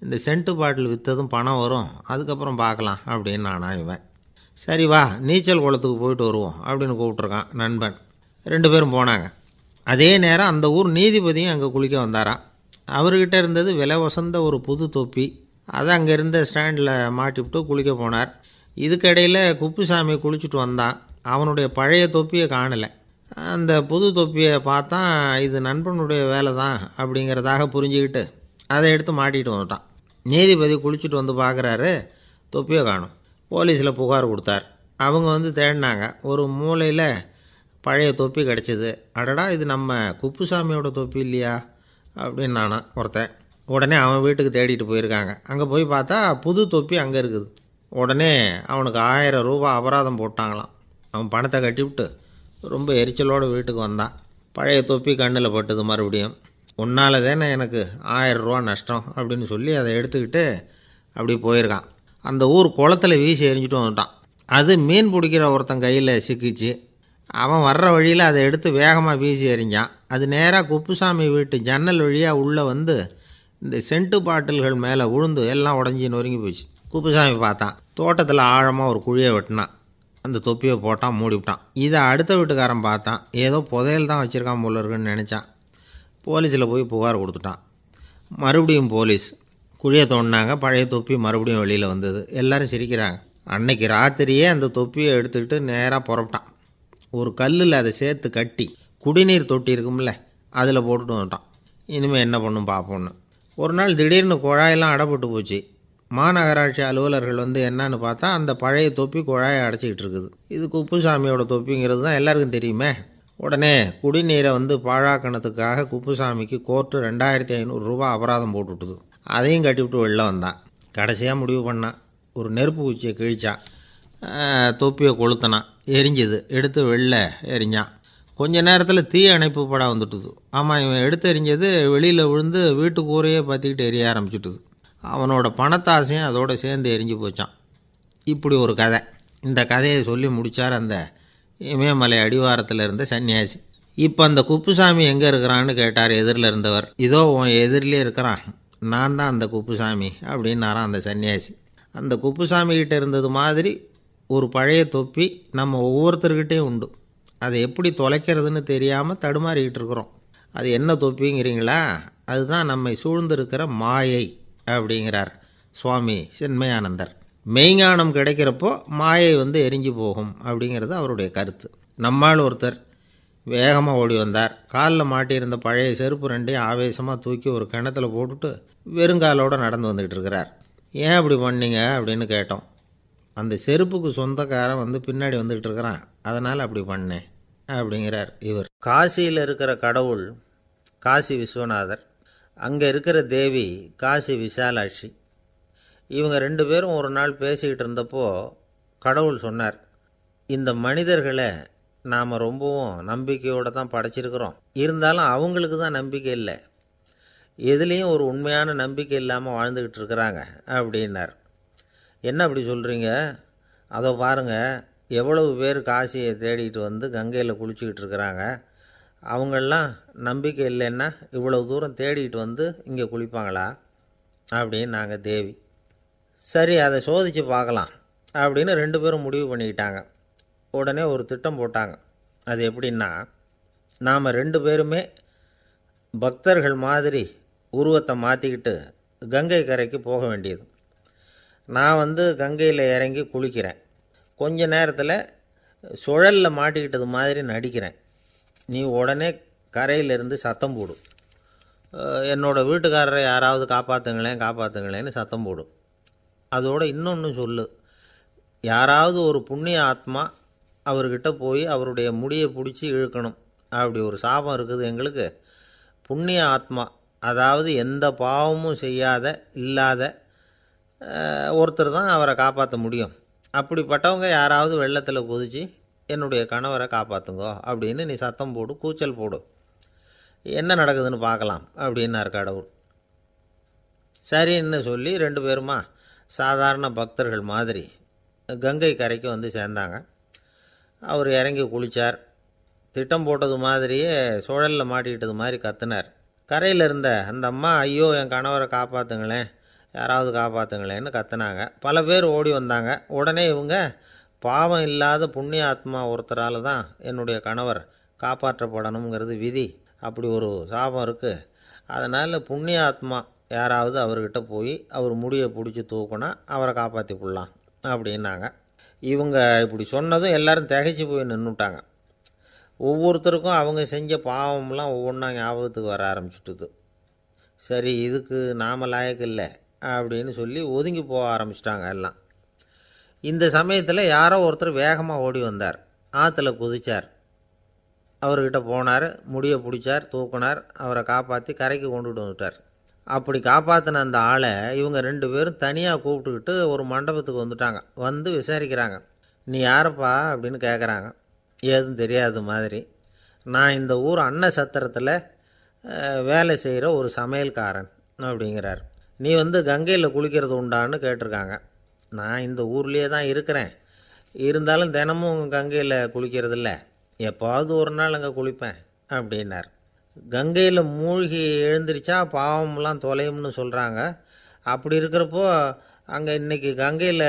இந்த சென்ட்டு பாட்டில் விற்றதும் பணம் வரும், அதுக்கப்புறம் பார்க்கலாம் அப்படின்னு நானா. இவன் சரி வா, நீச்சல் குளத்துக்கு போயிட்டு வருவோம் அப்படின்னு கூப்பிட்ருக்கான் நண்பன். 2 பேரும் போனாங்க. அதே நேரம் அந்த ஊர் நீதிபதியும் அங்கே குளிக்க வந்தாராம். அவர்கிட்ட இருந்தது விலை வசந்த ஒரு புது தொப்பி. அதை அங்கே இருந்த ஸ்டாண்டில் மாட்டிவிட்டு குளிக்க போனார். இதுக்கிடையில் குப்புசாமி குளிச்சுட்டு வந்தான். அவனுடைய பழைய தொப்பியை காணலை. அந்த புது தொப்பியை பார்த்தா இது நண்பனுடைய வேலை தான் அப்படிங்கிறதாக புரிஞ்சுக்கிட்டு அதை எடுத்து மாட்டிகிட்டு வந்துட்டான். நீதிபதி குளிச்சுட்டு வந்து பார்க்குறாரு, தொப்பியை காணும். போலீஸில் புகார் கொடுத்தார். அவங்க தேடினாங்க. ஒரு மூலையில் பழைய தொப்பி கிடச்சிது. அடடா, இது நம்ம குப்புசாமியோட தொப்பி இல்லையா அப்படின்னு நானா ஒருத்தன். உடனே அவன் வீட்டுக்கு தேடிட்டு போயிருக்காங்க. அங்கே போய் பார்த்தா புது தொப்பி அங்கே இருக்குது. உடனே அவனுக்கு 1000 ரூபா அபராதம் போட்டாங்களாம். அவன் பணத்தை கட்டிவிட்டு ரொம்ப எரிச்சலோடு வீட்டுக்கு வந்தான். பழைய தொப்பி கண்ணில் பட்டுது. மறுபடியும், உன்னால் தானே எனக்கு 1000 ரூபா நஷ்டம் அப்படின்னு சொல்லி அதை எடுத்துக்கிட்டு அப்படி போயிருக்கான். அந்த ஊர் குளத்தில் வீசி எரிஞ்சிட்டு வந்துட்டான். அது மீன் பிடிக்கிற ஒருத்தன் கையில் சிக்கிச்சு. அவன் வர்ற வழியில் அதை எடுத்து வேகமாக வீசி எறிஞ்சான். அது நேராக குப்புசாமி வீட்டு ஜன்னல் வழியாக உள்ளே இந்த சென்ட்டு பாட்டில்கள் மேலே விழுந்து எல்லாம் உடஞ்சி நொறுங்கி போச்சு. குப்புசாமி பார்த்தான். தோட்டத்தில் ஆழமாக ஒரு குழியை வெட்டினான். அந்த தொப்பியை போட்டான், மூடிவிட்டான். இதை அடுத்த வீட்டுக்காரன் பார்த்தான். ஏதோ புதையல் தான் வச்சுருக்கான் போல இருக்குன்னு நினச்சான். போலீஸில் போய் புகார் கொடுத்துட்டான். மறுபடியும் போலீஸ் குழியை தோண்டினாங்க. பழைய தொப்பி மறுபடியும் வெளியில் வந்தது. எல்லோரும் சிரிக்கிறாங்க. அன்னைக்கு ராத்திரியே அந்த தொப்பியை எடுத்துக்கிட்டு நேராக புறப்பட்டான். ஒரு கல்லில் அதை சேர்த்து கட்டி குடிநீர் தொட்டி இருக்கும்ல, அதில் போட்டுட்டு வந்துட்டான். இனிமேல் என்ன பண்ணும் பார்ப்போன்னு. ஒரு நாள் திடீர்னு குழாயெல்லாம் அடைப்பட்டு போச்சு. மாநகராட்சி அலுவலர்கள் என்னன்னு பார்த்தா அந்த பழைய தொப்பி குழாயை அடைச்சிக்கிட்டு இருக்குது. இது குப்புசாமியோட தொப்பிங்கிறது தான் எல்லாருக்கும் தெரியுமே. உடனே குடிநீரை பாழாக்கணத்துக்காக குப்புசாமிக்கு கோர்ட்டு 2500 ரூபா அபராதம் போட்டுவிட்டுது. அதையும் கட்டிவிட்டு வெளில வந்தான். கடைசியாக முடிவு பண்ணான். ஒரு நெருப்பு குச்சியை கிழிச்சான். தொப்பியை கொளுத்தினான். எரிஞ்சுது. எடுத்து வெளில எரிஞ்சான். கொஞ்ச நேரத்தில் தீ அணைப்பு படம் வந்துட்டுது. ஆமாம், இவன் எடுத்து எரிஞ்சது வெளியில் விழுந்து வீட்டு கூரையே பற்றிக்கிட்டு எரிய ஆரம்பிச்சுட்டுது. அவனோட பணத்தாசையும் அதோடு சேர்ந்து எரிஞ்சு போச்சான். இப்படி ஒரு கதை. இந்த கதையை சொல்லி முடித்தார் அந்த இமயமலை அடிவாரத்தில் இருந்த சன்னியாசி. இப்போ அந்த குப்புசாமி எங்கே இருக்கிறான்னு கேட்டார் எதிரில் இருந்தவர். இதோ உன் எதிரிலே இருக்கிறான், நான் தான் அந்த குப்புசாமி அப்படின்னாரான் அந்த சன்னியாசி. அந்த குப்புசாமிகிட்ட இருந்தது மாதிரி ஒரு பழைய தொப்பி நம்ம ஒவ்வொருத்தர்கிட்டையும் உண்டு. அதை எப்படி தொலைக்கிறதுன்னு தெரியாமல் தடுமாறிக்கிட்டு இருக்கிறோம். அது என்ன தொப்பிங்கிறீங்களா? அதுதான் நம்மை சூழ்ந்திருக்கிற மாயை அப்படிங்கிறார் சுவாமி சின்மயானந்தர். மெய்ஞானம் கிடைக்கிறப்போ மாயை எரிஞ்சு போகும் அப்படிங்கிறது அவருடைய கருத்து. நம்மால் ஒருத்தர் வேகமாக ஓடி வந்தார். காலில் மாட்டியிருந்த பழைய செருப்பு 2ஐயும் ஆவேசமாக தூக்கி ஒரு கிணத்துல போட்டுட்டு வெறுங்காலோடு நடந்து வந்துக்கிட்டு இருக்கிறார். ஏன் அப்படி பண்ணீங்க அப்படின்னு கேட்டோம். அந்த செருப்புக்கு சொந்தக்காரன் வந்து பின்னாடி வந்துக்கிட்டு இருக்கிறான், அதனால் அப்படி பண்ணேன் அப்படிங்கிறார் இவர். காசியில் இருக்கிற கடவுள் காசி விஸ்வநாதர், அங்கே இருக்கிற தேவி காசி விசாலாட்சி. இவங்க 2 பேரும் ஒரு நாள் பேசிக்கிட்டு இருந்தப்போ கடவுள் சொன்னார், இந்த மனிதர்களை நாம் ரொம்பவும் நம்பிக்கையோடு தான் படைச்சிருக்கிறோம், இருந்தாலும் அவங்களுக்கு தான் நம்பிக்கை இல்லை, எதுலேயும் ஒரு உண்மையான நம்பிக்கை இல்லாமல் வாழ்ந்துக்கிட்டு இருக்கிறாங்க அப்படின்னார். என்ன அப்படி சொல்கிறீங்க? அதோ பாருங்கள், எவ்வளவு பேர் காசியை தேடிட்டு வந்து கங்கையில் குளிச்சுக்கிட்டு இருக்கிறாங்க, அவங்களெலாம் நம்பிக்கை இல்லைன்னா இவ்வளவு தூரம் தேடிட்டு வந்து இங்கே குளிப்பாங்களா அப்படின்னு நாங்கள் தேவி. சரி, அதை சோதித்து பார்க்கலாம் அப்படின்னு 2 பேரும் முடிவு பண்ணிக்கிட்டாங்க. உடனே ஒரு திட்டம் போட்டாங்க. அது எப்படின்னா, நாம் 2 பேருமே பக்தர்கள் மாதிரி உருவத்தை மாற்றிக்கிட்டு கங்கை கரைக்கு போக வேண்டியது. நான் வந்து கங்கையில் இறங்கி குளிக்கிறேன், கொஞ்ச நேரத்தில் சுழலில் மாட்டிக்கிட்டது மாதிரி நடிக்கிறேன். நீ உடனே கரையிலிருந்து சத்தம் போடு, என்னோடய வீட்டுக்காரரை யாராவது காப்பாற்றுங்களேன்னு சத்தம் போடும். அதோடு இன்னொன்று சொல்லு, யாராவது ஒரு புண்ணிய ஆத்மா அவர்கிட்ட போய் அவருடைய முடியை பிடிச்சி இழுக்கணும், அப்படி ஒரு சாபம் இருக்குது எங்களுக்கு. புண்ணிய ஆத்மா, அதாவது எந்த பாவமும் செய்யாத இல்லாத ஒருத்தர் தான் அவரை காப்பாற்ற முடியும். அப்படிப்பட்டவங்க யாராவது வெள்ளத்தில் குதித்து என்னுடைய கணவரை காப்பாற்றுங்கோ அப்படின்னு நீ சத்தம் போடு, கூச்சல் போடு, என்ன நடக்குதுன்னு பார்க்கலாம் அப்படின்னார் கடவுள். சரின்னு சொல்லி 2 பேருமா சாதாரண பக்தர்கள் மாதிரி கங்கை கரைக்கு வந்து சேர்ந்தாங்க. அவர் இறங்கி குளித்தார். திட்டம் போட்டது மாதிரியே சுழலில் மாட்டிக்கிட்டது மாதிரி கத்துனார். கரையில் இருந்த அந்த அம்மா, ஐயோ என் கணவரை காப்பாற்றுங்களேன், யாராவது காப்பாற்றுங்களேன்னு கத்துனாங்க. பல பேர் ஓடி வந்தாங்க. உடனே இவங்க, பாவம் இல்லாத புண்ணிய ஆத்மா ஒருத்தரால் தான் என்னுடைய கணவர் காப்பாற்றப்படணுங்கிறது விதி, அப்படி ஒரு சாபம் இருக்குது, அதனால் புண்ணிய ஆத்மா யாராவது அவர்கிட்ட போய் அவர் முடியை பிடிச்சி தூக்குனா அவரை காப்பாற்றி போடலாம் அப்படின்னாங்க. இவங்க இப்படி சொன்னதும் எல்லோரும் திகைச்சு போய் நின்றுட்டாங்க. ஒவ்வொருத்தருக்கும் அவங்க செஞ்ச பாவம்லாம் ஒவ்வொன்றா ஞாபகத்துக்கு வர ஆரம்பிச்சுட்டுது. சரி, இதுக்கு நாம் லாயக்கு இல்லை அப்படின்னு சொல்லி ஒதுங்கி போக ஆரம்பிச்சிட்டாங்க எல்லாம். இந்த சமயத்தில் யாரோ ஒருத்தர் வேகமாக ஓடி வந்தார், ஆற்றுல குதித்தார், அவர்கிட்ட போனார், முடியை பிடிச்சார், தூக்குனார், அவரை காப்பாற்றி கரைக்கு கொண்டுட்டு வந்துட்டார். அப்படி காப்பாற்றின அந்த ஆளை இவங்க 2 பேரும் தனியாக கூப்பிட்டுக்கிட்டு ஒரு மண்டபத்துக்கு வந்துட்டாங்க. வந்து விசாரிக்கிறாங்க. நீ யாரப்பா அப்படின்னு கேட்குறாங்க. ஏதும் தெரியாத மாதிரி. நான் இந்த ஊர் அன்ன சத்திரத்தில் வேலை செய்கிற ஒரு சமையல்காரன் அப்படிங்கிறார். நீ வந்து கங்கையில் குளிக்கிறது உண்டான்னு கேட்டிருக்காங்க. நான் இந்த ஊர்லேயே தான் இருக்கிறேன், இருந்தாலும் தினமும் கங்கையில் குளிக்கிறதில்ல, எப்போவாவது ஒரு நாள் அங்கே குளிப்பேன் அப்படின்னார். கங்கையில் மூழ்கி எழுந்திரிச்சா பாவம்லாம் தொலையும்னு சொல்கிறாங்க. அப்படி இருக்கிறப்போ அங்கே இன்றைக்கி கங்கையில்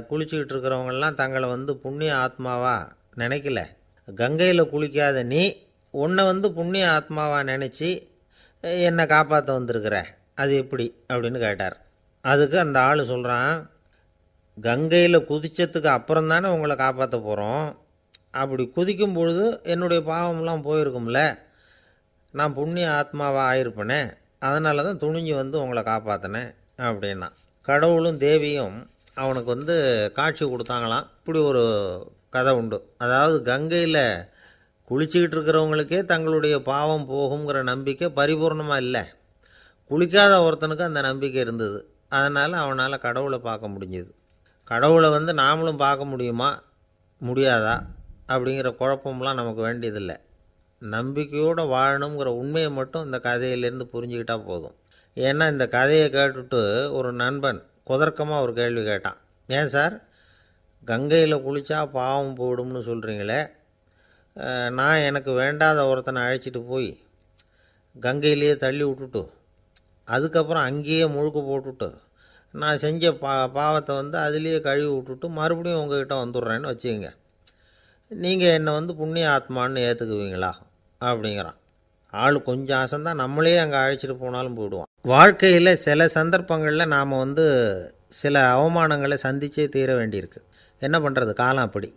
குளிச்சுக்கிட்டு இருக்கிறவங்கெல்லாம் தங்களை வந்து புண்ணிய ஆத்மாவா நினைக்கல. கங்கையில் குளிக்காத நீ உன்னை வந்து புண்ணிய ஆத்மாவாக நினச்சி என்னை காப்பாற்ற வந்திருக்கிற, அது எப்படி அப்படின்னு கேட்டார். அதுக்கு அந்த ஆள் சொல்கிறான், கங்கையில் குதித்ததுக்கு அப்புறம் தானே உங்களை காப்பாற்ற போகிறோம், அப்படி குதிக்கும் பொழுது என்னுடைய பாவம்லாம் போயிருக்கும்ல, நான் புண்ணிய ஆத்மாவாக ஆயிருப்பேனே, அதனால தான் துணிஞ்சு வந்து உங்களை காப்பாற்றினேன் அப்படின்னா. கடவுளும் தேவியும் அவனுக்கு வந்து காட்சி கொடுத்தாங்களாம். இப்படி ஒரு கதை உண்டு. அதாவது கங்கையில் குளிச்சுக்கிட்டு இருக்கிறவங்களுக்கே தங்களுடைய பாவம் போகுங்கிற நம்பிக்கை பரிபூர்ணமாக இல்லை, குளிக்காத ஒருத்தனுக்கு அந்த நம்பிக்கை இருந்தது. அதனால் அவனால் கடவுளை பார்க்க முடிஞ்சுது. கடவுளை வந்து நாமளும் பார்க்க முடியுமா முடியாதா அப்படிங்கிற குழப்பம்லாம் நமக்கு வேண்டியதில்லை. நம்பிக்கையோடு வாழணுங்கிற உண்மையை மட்டும் இந்த கதையிலேருந்து புரிஞ்சுக்கிட்டால் போதும். ஏன்னா இந்த கதையை கேட்டுட்டு ஒரு நண்பன் குதர்க்கமாக ஒரு கேள்வி கேட்டான். ஏன் சார், கங்கையில் குளித்தா பாவம் போயிடும்னு சொல்கிறீங்களே, நான் எனக்கு வேண்டாத ஒருத்தனை அழைச்சிட்டு போய் கங்கையிலேயே தள்ளி விட்டுட்டு அதுக்கப்புறம் அங்கேயே முழுக்க போட்டுட்டு நான் செஞ்ச பாவத்தை வந்து அதுலேயே கழுவி விட்டுட்டு மறுபடியும் உங்ககிட்ட வந்துடுறேன்னு வச்சுக்கோங்க, நீங்கள் என்னை வந்து புண்ணிய ஆத்மான்னு ஏற்றுக்குவீங்களா அப்படிங்கிறான். ஆள் கொஞ்சம் அசந்தான் நம்மளே அங்கே அழைச்சிட்டு போனாலும் போயிடுவான். வாழ்க்கையில் சில சந்தர்ப்பங்களில் நாம் வந்து சில அவமானங்களை சந்தித்தே தீர வேண்டியிருக்கு. என்ன பண்ணுறது, காலம் அப்படி.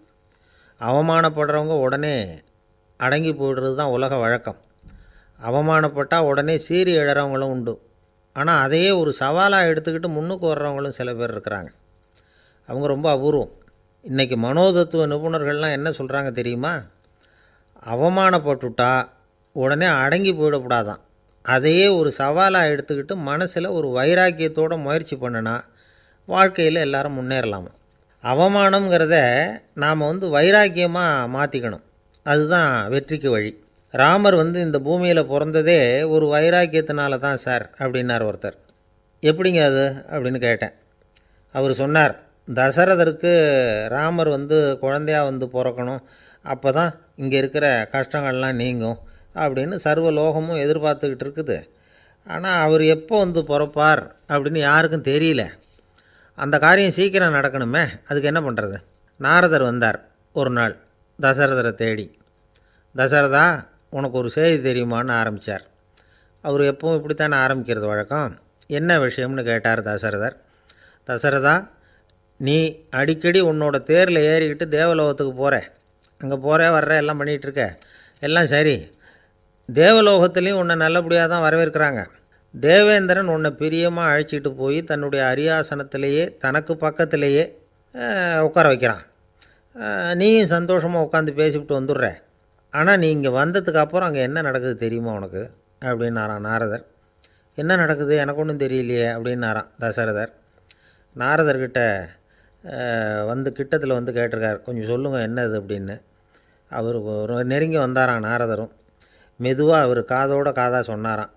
அவமானப்படுறவங்க உடனே அடங்கி போய்டுறது தான் உலக வழக்கம். அவமானப்பட்டால் உடனே சீறி எழறவங்களும் உண்டு. ஆனால் அதையே ஒரு சவாலாக எடுத்துக்கிட்டு முன்னுக்கு வர்றவங்களும் சில பேர் இருக்கிறாங்க. அவங்க ரொம்ப அபூர்வம். இன்றைக்கி மனோதத்துவ நிபுணர்கள்லாம் என்ன சொல்கிறாங்க தெரியுமா? அவமானப்பட்டுட்டா உடனே அடங்கி போயிடக்கூடாதான். அதையே ஒரு சவாலாக எடுத்துக்கிட்டு மனசில் ஒரு வைராக்கியத்தோடு முயற்சி பண்ணினா வாழ்க்கையில் எல்லாரும் முன்னேறலாமா. அவமானங்கிறத நாம் வைராக்கியமாக மாற்றிக்கணும். அதுதான் வெற்றிக்கு வழி. ராமர் இந்த பூமியில் பிறந்ததே ஒரு வைராக்கியத்தினால தான் சார் அப்படின்னார் ஒருத்தர். எப்படிங்க அது அப்படின்னு கேட்டேன். அவர் சொன்னார், தசரதருக்கு ராமர் குழந்தையாக பிறக்கணும், அப்போ தான் இங்கே இருக்கிற கஷ்டங்கள்லாம் நீங்கும் அப்படின்னு சர்வ லோகமும் எதிர்பார்த்துக்கிட்டு இருக்குது. ஆனால் அவர் எப்போ பிறப்பார் அப்படின்னு யாருக்கும் தெரியல. அந்த காரியம் சீக்கிரம் நடக்கணுமே, அதுக்கு என்ன பண்ணுறது? நாரதர் வந்தார் ஒரு நாள் தசரதரை தேடி. தசரதா, உனக்கு ஒரு செய்தி தெரியுமான்னு ஆரம்பித்தார். அவர் எப்பவும் இப்படித்தானே ஆரம்பிக்கிறது வழக்கம். என்ன விஷயம்னு கேட்டார் தசரதர். தசரதா, நீ அடிக்கடி உன்னோட தேரில் ஏறிக்கிட்டு தேவலோகத்துக்கு போகிற, அங்கே போகிற வர்ற எல்லாம் பண்ணிகிட்ருக்க, எல்லாம் சரி. தேவலோகத்துலேயும் உன்னை நல்லபடியாக தான் வரவேற்கிறாங்க. தேவேந்திரன் உன்னை பிரியமாக அழைச்சிட்டு போய் தன்னுடைய அரியாசனத்திலேயே தனக்கு பக்கத்திலேயே உட்கார வைக்கிறான். நீயும் சந்தோஷமாக உட்காந்து பேசிவிட்டு வந்துடுற. ஆனால் நீ இங்கே வந்ததுக்கு அப்புறம் அங்கே என்ன நடக்குது தெரியுமா உனக்கு அப்படின்னாரான் நாரதர். என்ன நடக்குது எனக்கு ஒன்றும் தெரியலையே அப்படின்னாரான் தசரதர். நாரதர்கிட்ட கிட்டத்தில் கேட்டிருக்கார், கொஞ்சம் சொல்லுங்கள் என்னது அப்படின்னு. அவர் நெருங்கி வந்தாரான் நாரதரும். மெதுவாக அவர் காதோட காதாக சொன்னாராம்.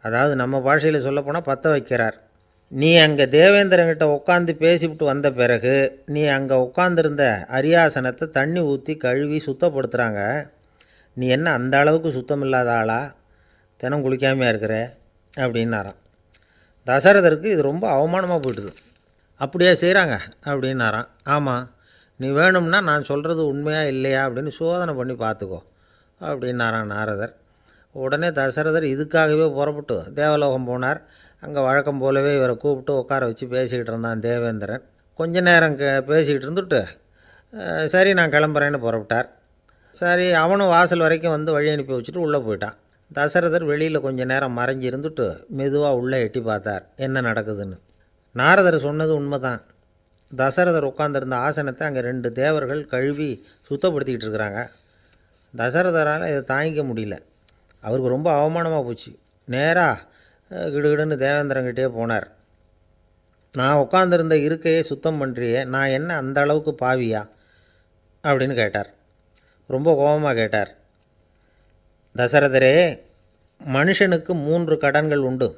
அதாவது நம்ம பாஷையில் சொல்லப்போனால் பற்ற வைக்கிறார். நீ அங்கே தேவேந்திரங்கிட்ட உட்காந்து பேசிவிட்டு வந்த பிறகு நீ அங்கே உட்காந்துருந்த அரியாசனத்தை தண்ணி ஊற்றி கழுவி சுத்தப்படுத்துகிறாங்க. நீ என்ன அந்த அளவுக்கு சுத்தம் இல்லாத ஆளா? தினம் குளிக்காமையாக இருக்கிற அப்படின்னாராம். தசரதருக்கு இது ரொம்ப அவமானமாக போயிட்டுது. அப்படியே செய்கிறாங்க அப்படின்னாராம். ஆமாம், நீ வேணும்னா நான் சொல்கிறது உண்மையாக இல்லையா அப்படின்னு சோதனை பண்ணி பார்த்துக்கோ அப்படின்னாரான் நாரதர். உடனே தசரதர் இதுக்காகவே புறப்பட்டு தேவலோகம் போனார். அங்கே வழக்கம் போலவே இவரை கூப்பிட்டு உட்கார வச்சு பேசிக்கிட்டு இருந்தான் தேவேந்திரன். கொஞ்ச நேரம் பேசிக்கிட்டு இருந்துட்டு சரி நான் கிளம்புறேன்னு புறப்பட்டார். சரி, அவனும் வாசல் வரைக்கும் வழி அனுப்பி வச்சுட்டு உள்ளே போயிட்டான். தசரதர் வெளியில் கொஞ்சம் நேரம் மறைஞ்சி இருந்துட்டு மெதுவாக உள்ளே எட்டி பார்த்தார் என்ன நடக்குதுன்னு. நாரதர் சொன்னது உண்மை தான். தசரதர் உட்காந்துருந்த ஆசனத்தை அங்கே 2 தேவர்கள் கழுவி சுத்தப்படுத்திக்கிட்டு இருக்கிறாங்க. தசரதரால் இதை தாங்கிக்க முடியல. அவருக்கு ரொம்ப அவமானமாக போச்சு. நேராக கிடுகிடுன்னு தேவேந்திரங்கிட்டே போனார். நான் உட்காந்துருந்த இருக்கையே சுத்தம் பண்ணுறியே, நான் என்ன அந்த அளவுக்கு பாவியா அப்படின்னு கேட்டார். ரொம்ப கோபமாக கேட்டார். தசரதரே, மனுஷனுக்கு 3 கடன்கள் உண்டு.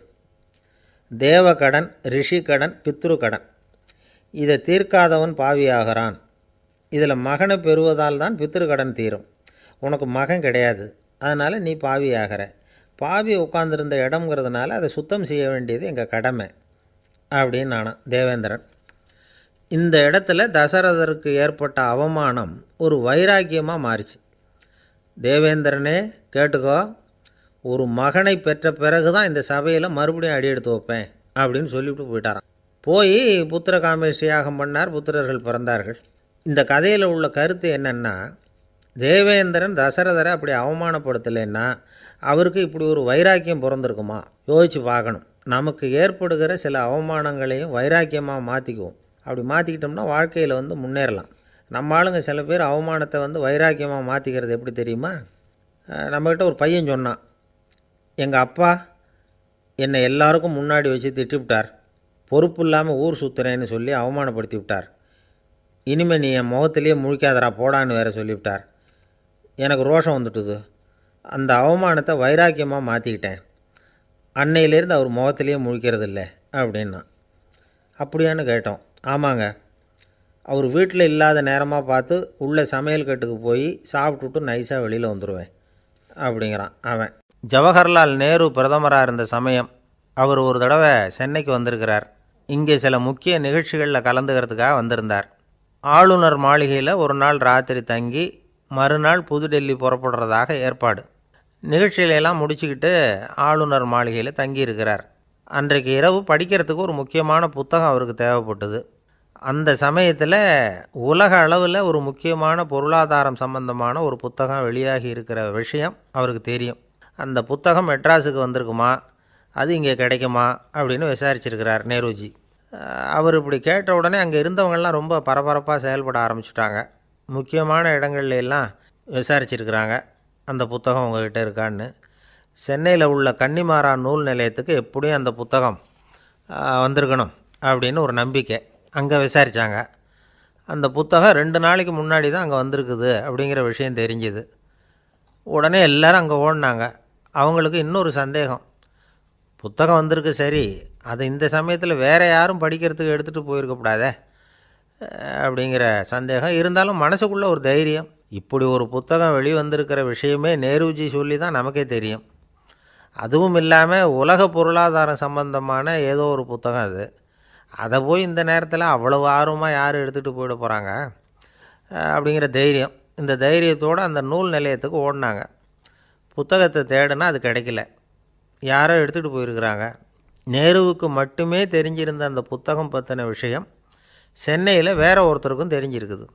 தேவ கடன், ரிஷி கடன், பித்ரு கடன். இதை தீர்க்காதவன் பாவியாகிறான். இதில் மகனை பெறுவதால் தான் பித்ரு கடன் தீரும். உனக்கு மகன் கிடையாது, அதனால் நீ பாவியாகிற. பாவி உட்காந்துருந்த இடம்ங்கிறதுனால அதை சுத்தம் செய்ய வேண்டியது எங்கள் கடமை அப்படின்னு நானான் தேவேந்திரன். இந்த இடத்துல தசரதருக்கு ஏற்பட்ட அவமானம் ஒரு வைராக்கியமாக மாறிச்சு. தேவேந்திரனே கேட்டுக்கோ, ஒரு மகனை பெற்ற பிறகு தான் இந்த சபையில் மறுபடியும் அடி எடுத்து வைப்பேன் அப்படின்னு சொல்லிவிட்டு போயிட்டாரான். போய் புத்திர காமேஷ்டி யாகம் பண்ணார். புத்திரர்கள் பிறந்தார்கள். இந்த கதையில் உள்ள கருத்து என்னென்னா, தேவேந்திரன் தசரதரை அப்படி அவமானப்படுத்தலைன்னா அவருக்கு இப்படி ஒரு வைராக்கியம் பிறந்திருக்குமா? யோசித்து பார்க்கணும். நமக்கு ஏற்படுகிற சில அவமானங்களையும் வைராக்கியமாக மாற்றிக்குவோம். அப்படி மாற்றிக்கிட்டோம்னா வாழ்க்கையில் முன்னேறலாம். நம்ம ஆளுங்க சில பேர் அவமானத்தை வைராக்கியமாக மாற்றிக்கிறது எப்படி தெரியுமா? நம்மக்கிட்ட ஒரு பையன் சொன்னான், எங்கள் அப்பா என்னை எல்லாருக்கும் முன்னாடி வச்சு திட்டிவிட்டார், பொறுப்பு இல்லாமல் ஊர் சுற்றுறேன்னு சொல்லி அவமானப்படுத்தி விட்டார். இனிமேல் நீ என் முகத்திலேயே முழிக்காதரா போடான்னு வேறு சொல்லிவிட்டார். எனக்கு ரோஷம் வந்துட்டுது. அந்த அவமானத்தை வைராக்கியமாக மாற்றிக்கிட்டேன். அன்னையிலேருந்து அவர் முகத்திலேயே முழிக்கிறது இல்லை அப்படின்னா. அப்படியான்னு கேட்டோம். ஆமாங்க, அவர் வீட்டில் இல்லாத நேரமாக பார்த்து உள்ளே சமையல் கட்டுக்கு போய் சாப்பிட்டுட்டு நைஸாக வெளியில் வந்துடுவேன் அப்படிங்கிறான் அவன். ஜவஹர்லால் நேரு பிரதமராக இருந்த சமயம் அவர் ஒரு தடவை சென்னைக்கு வந்திருக்கிறார். இங்கே சில முக்கிய நிகழ்ச்சிகளில் கலந்துக்கிறதுக்காக வந்திருந்தார். ஆளுநர் மாளிகையில் ஒரு நாள் ராத்திரி தங்கி மறுநாள் புதுடெல்லி புறப்படுறதாக ஏற்பாடு. நிகழ்ச்சியிலெல்லாம் முடிச்சுக்கிட்டு ஆளுநர் மாளிகையில் தங்கியிருக்கிறார். அன்றைக்கு இரவு படிக்கிறதுக்கு ஒரு முக்கியமான புத்தகம் அவருக்கு தேவைப்பட்டது. அந்த சமயத்தில் உலக அளவில் ஒரு முக்கியமான பொருளாதாரம் சம்பந்தமான ஒரு புத்தகம் வெளியாகி இருக்கிற விஷயம் அவருக்கு தெரியும். அந்த புத்தகம் மெட்ராஸுக்கு வந்திருக்குமா, அது இங்கே கிடைக்குமா அப்படின்னு விசாரிச்சிருக்கிறார் நேருஜி. அவர் இப்படி கேட்ட உடனே அங்கே இருந்தவங்கெல்லாம் ரொம்ப பரபரப்பாக செயல்பட ஆரம்பிச்சிட்டாங்க. முக்கியமான இடங்கள்ல எல்லாம் விசாரிச்சிருக்கிறாங்க அந்த புத்தகம் உங்ககிட்ட இருக்கான்னு. சென்னையில் உள்ள கன்னிமாரா நூல் நிலையத்துக்கு எப்படியும் அந்த புத்தகம் வந்திருக்கணும் அப்படின்னு ஒரு நம்பிக்கை. அங்கே விசாரித்தாங்க. அந்த புத்தகம் 2 நாளைக்கு முன்னாடி தான் அங்கே வந்திருக்குது அப்படிங்கிற விஷயம் தெரிஞ்சுது. உடனே எல்லோரும் அங்கே ஓடினாங்க. அவங்களுக்கு இன்னொரு சந்தேகம், புத்தகம் வந்திருக்கு சரி, அது இந்த சமயத்தில் வேறு யாரும் படிக்கிறதுக்கு எடுத்துகிட்டு போயிருக்கக்கூடாதே அப்படிங்கிற சந்தேகம் இருந்தாலும் மனசுக்குள்ளே ஒரு தைரியம். இப்படி ஒரு புத்தகம் வெளிவந்திருக்கிற விஷயமே நேருஜி சொல்லி தான் நமக்கே தெரியும். அதுவும் இல்லாமல் உலக பொருளாதாரம் சம்பந்தமான ஏதோ ஒரு புத்தகம் அது. அதை போய் இந்த நேரத்தில் அவ்வளவு ஆர்வமாக யார் எடுத்துகிட்டு போயிட போகிறாங்க அப்படிங்கிற தைரியம். இந்த தைரியத்தோடு அந்த நூல் நிலையத்துக்கு ஓடினாங்க. புத்தகத்தை தேடினா அது கிடைக்கல. யாரோ எடுத்துகிட்டு போயிருக்கிறாங்க. நேருவுக்கு மட்டுமே தெரிஞ்சிருந்த அந்த புத்தகம் பற்றின விஷயம் சென்னையில் வேற ஒருத்தருக்கும் தெரிஞ்சிருக்குது.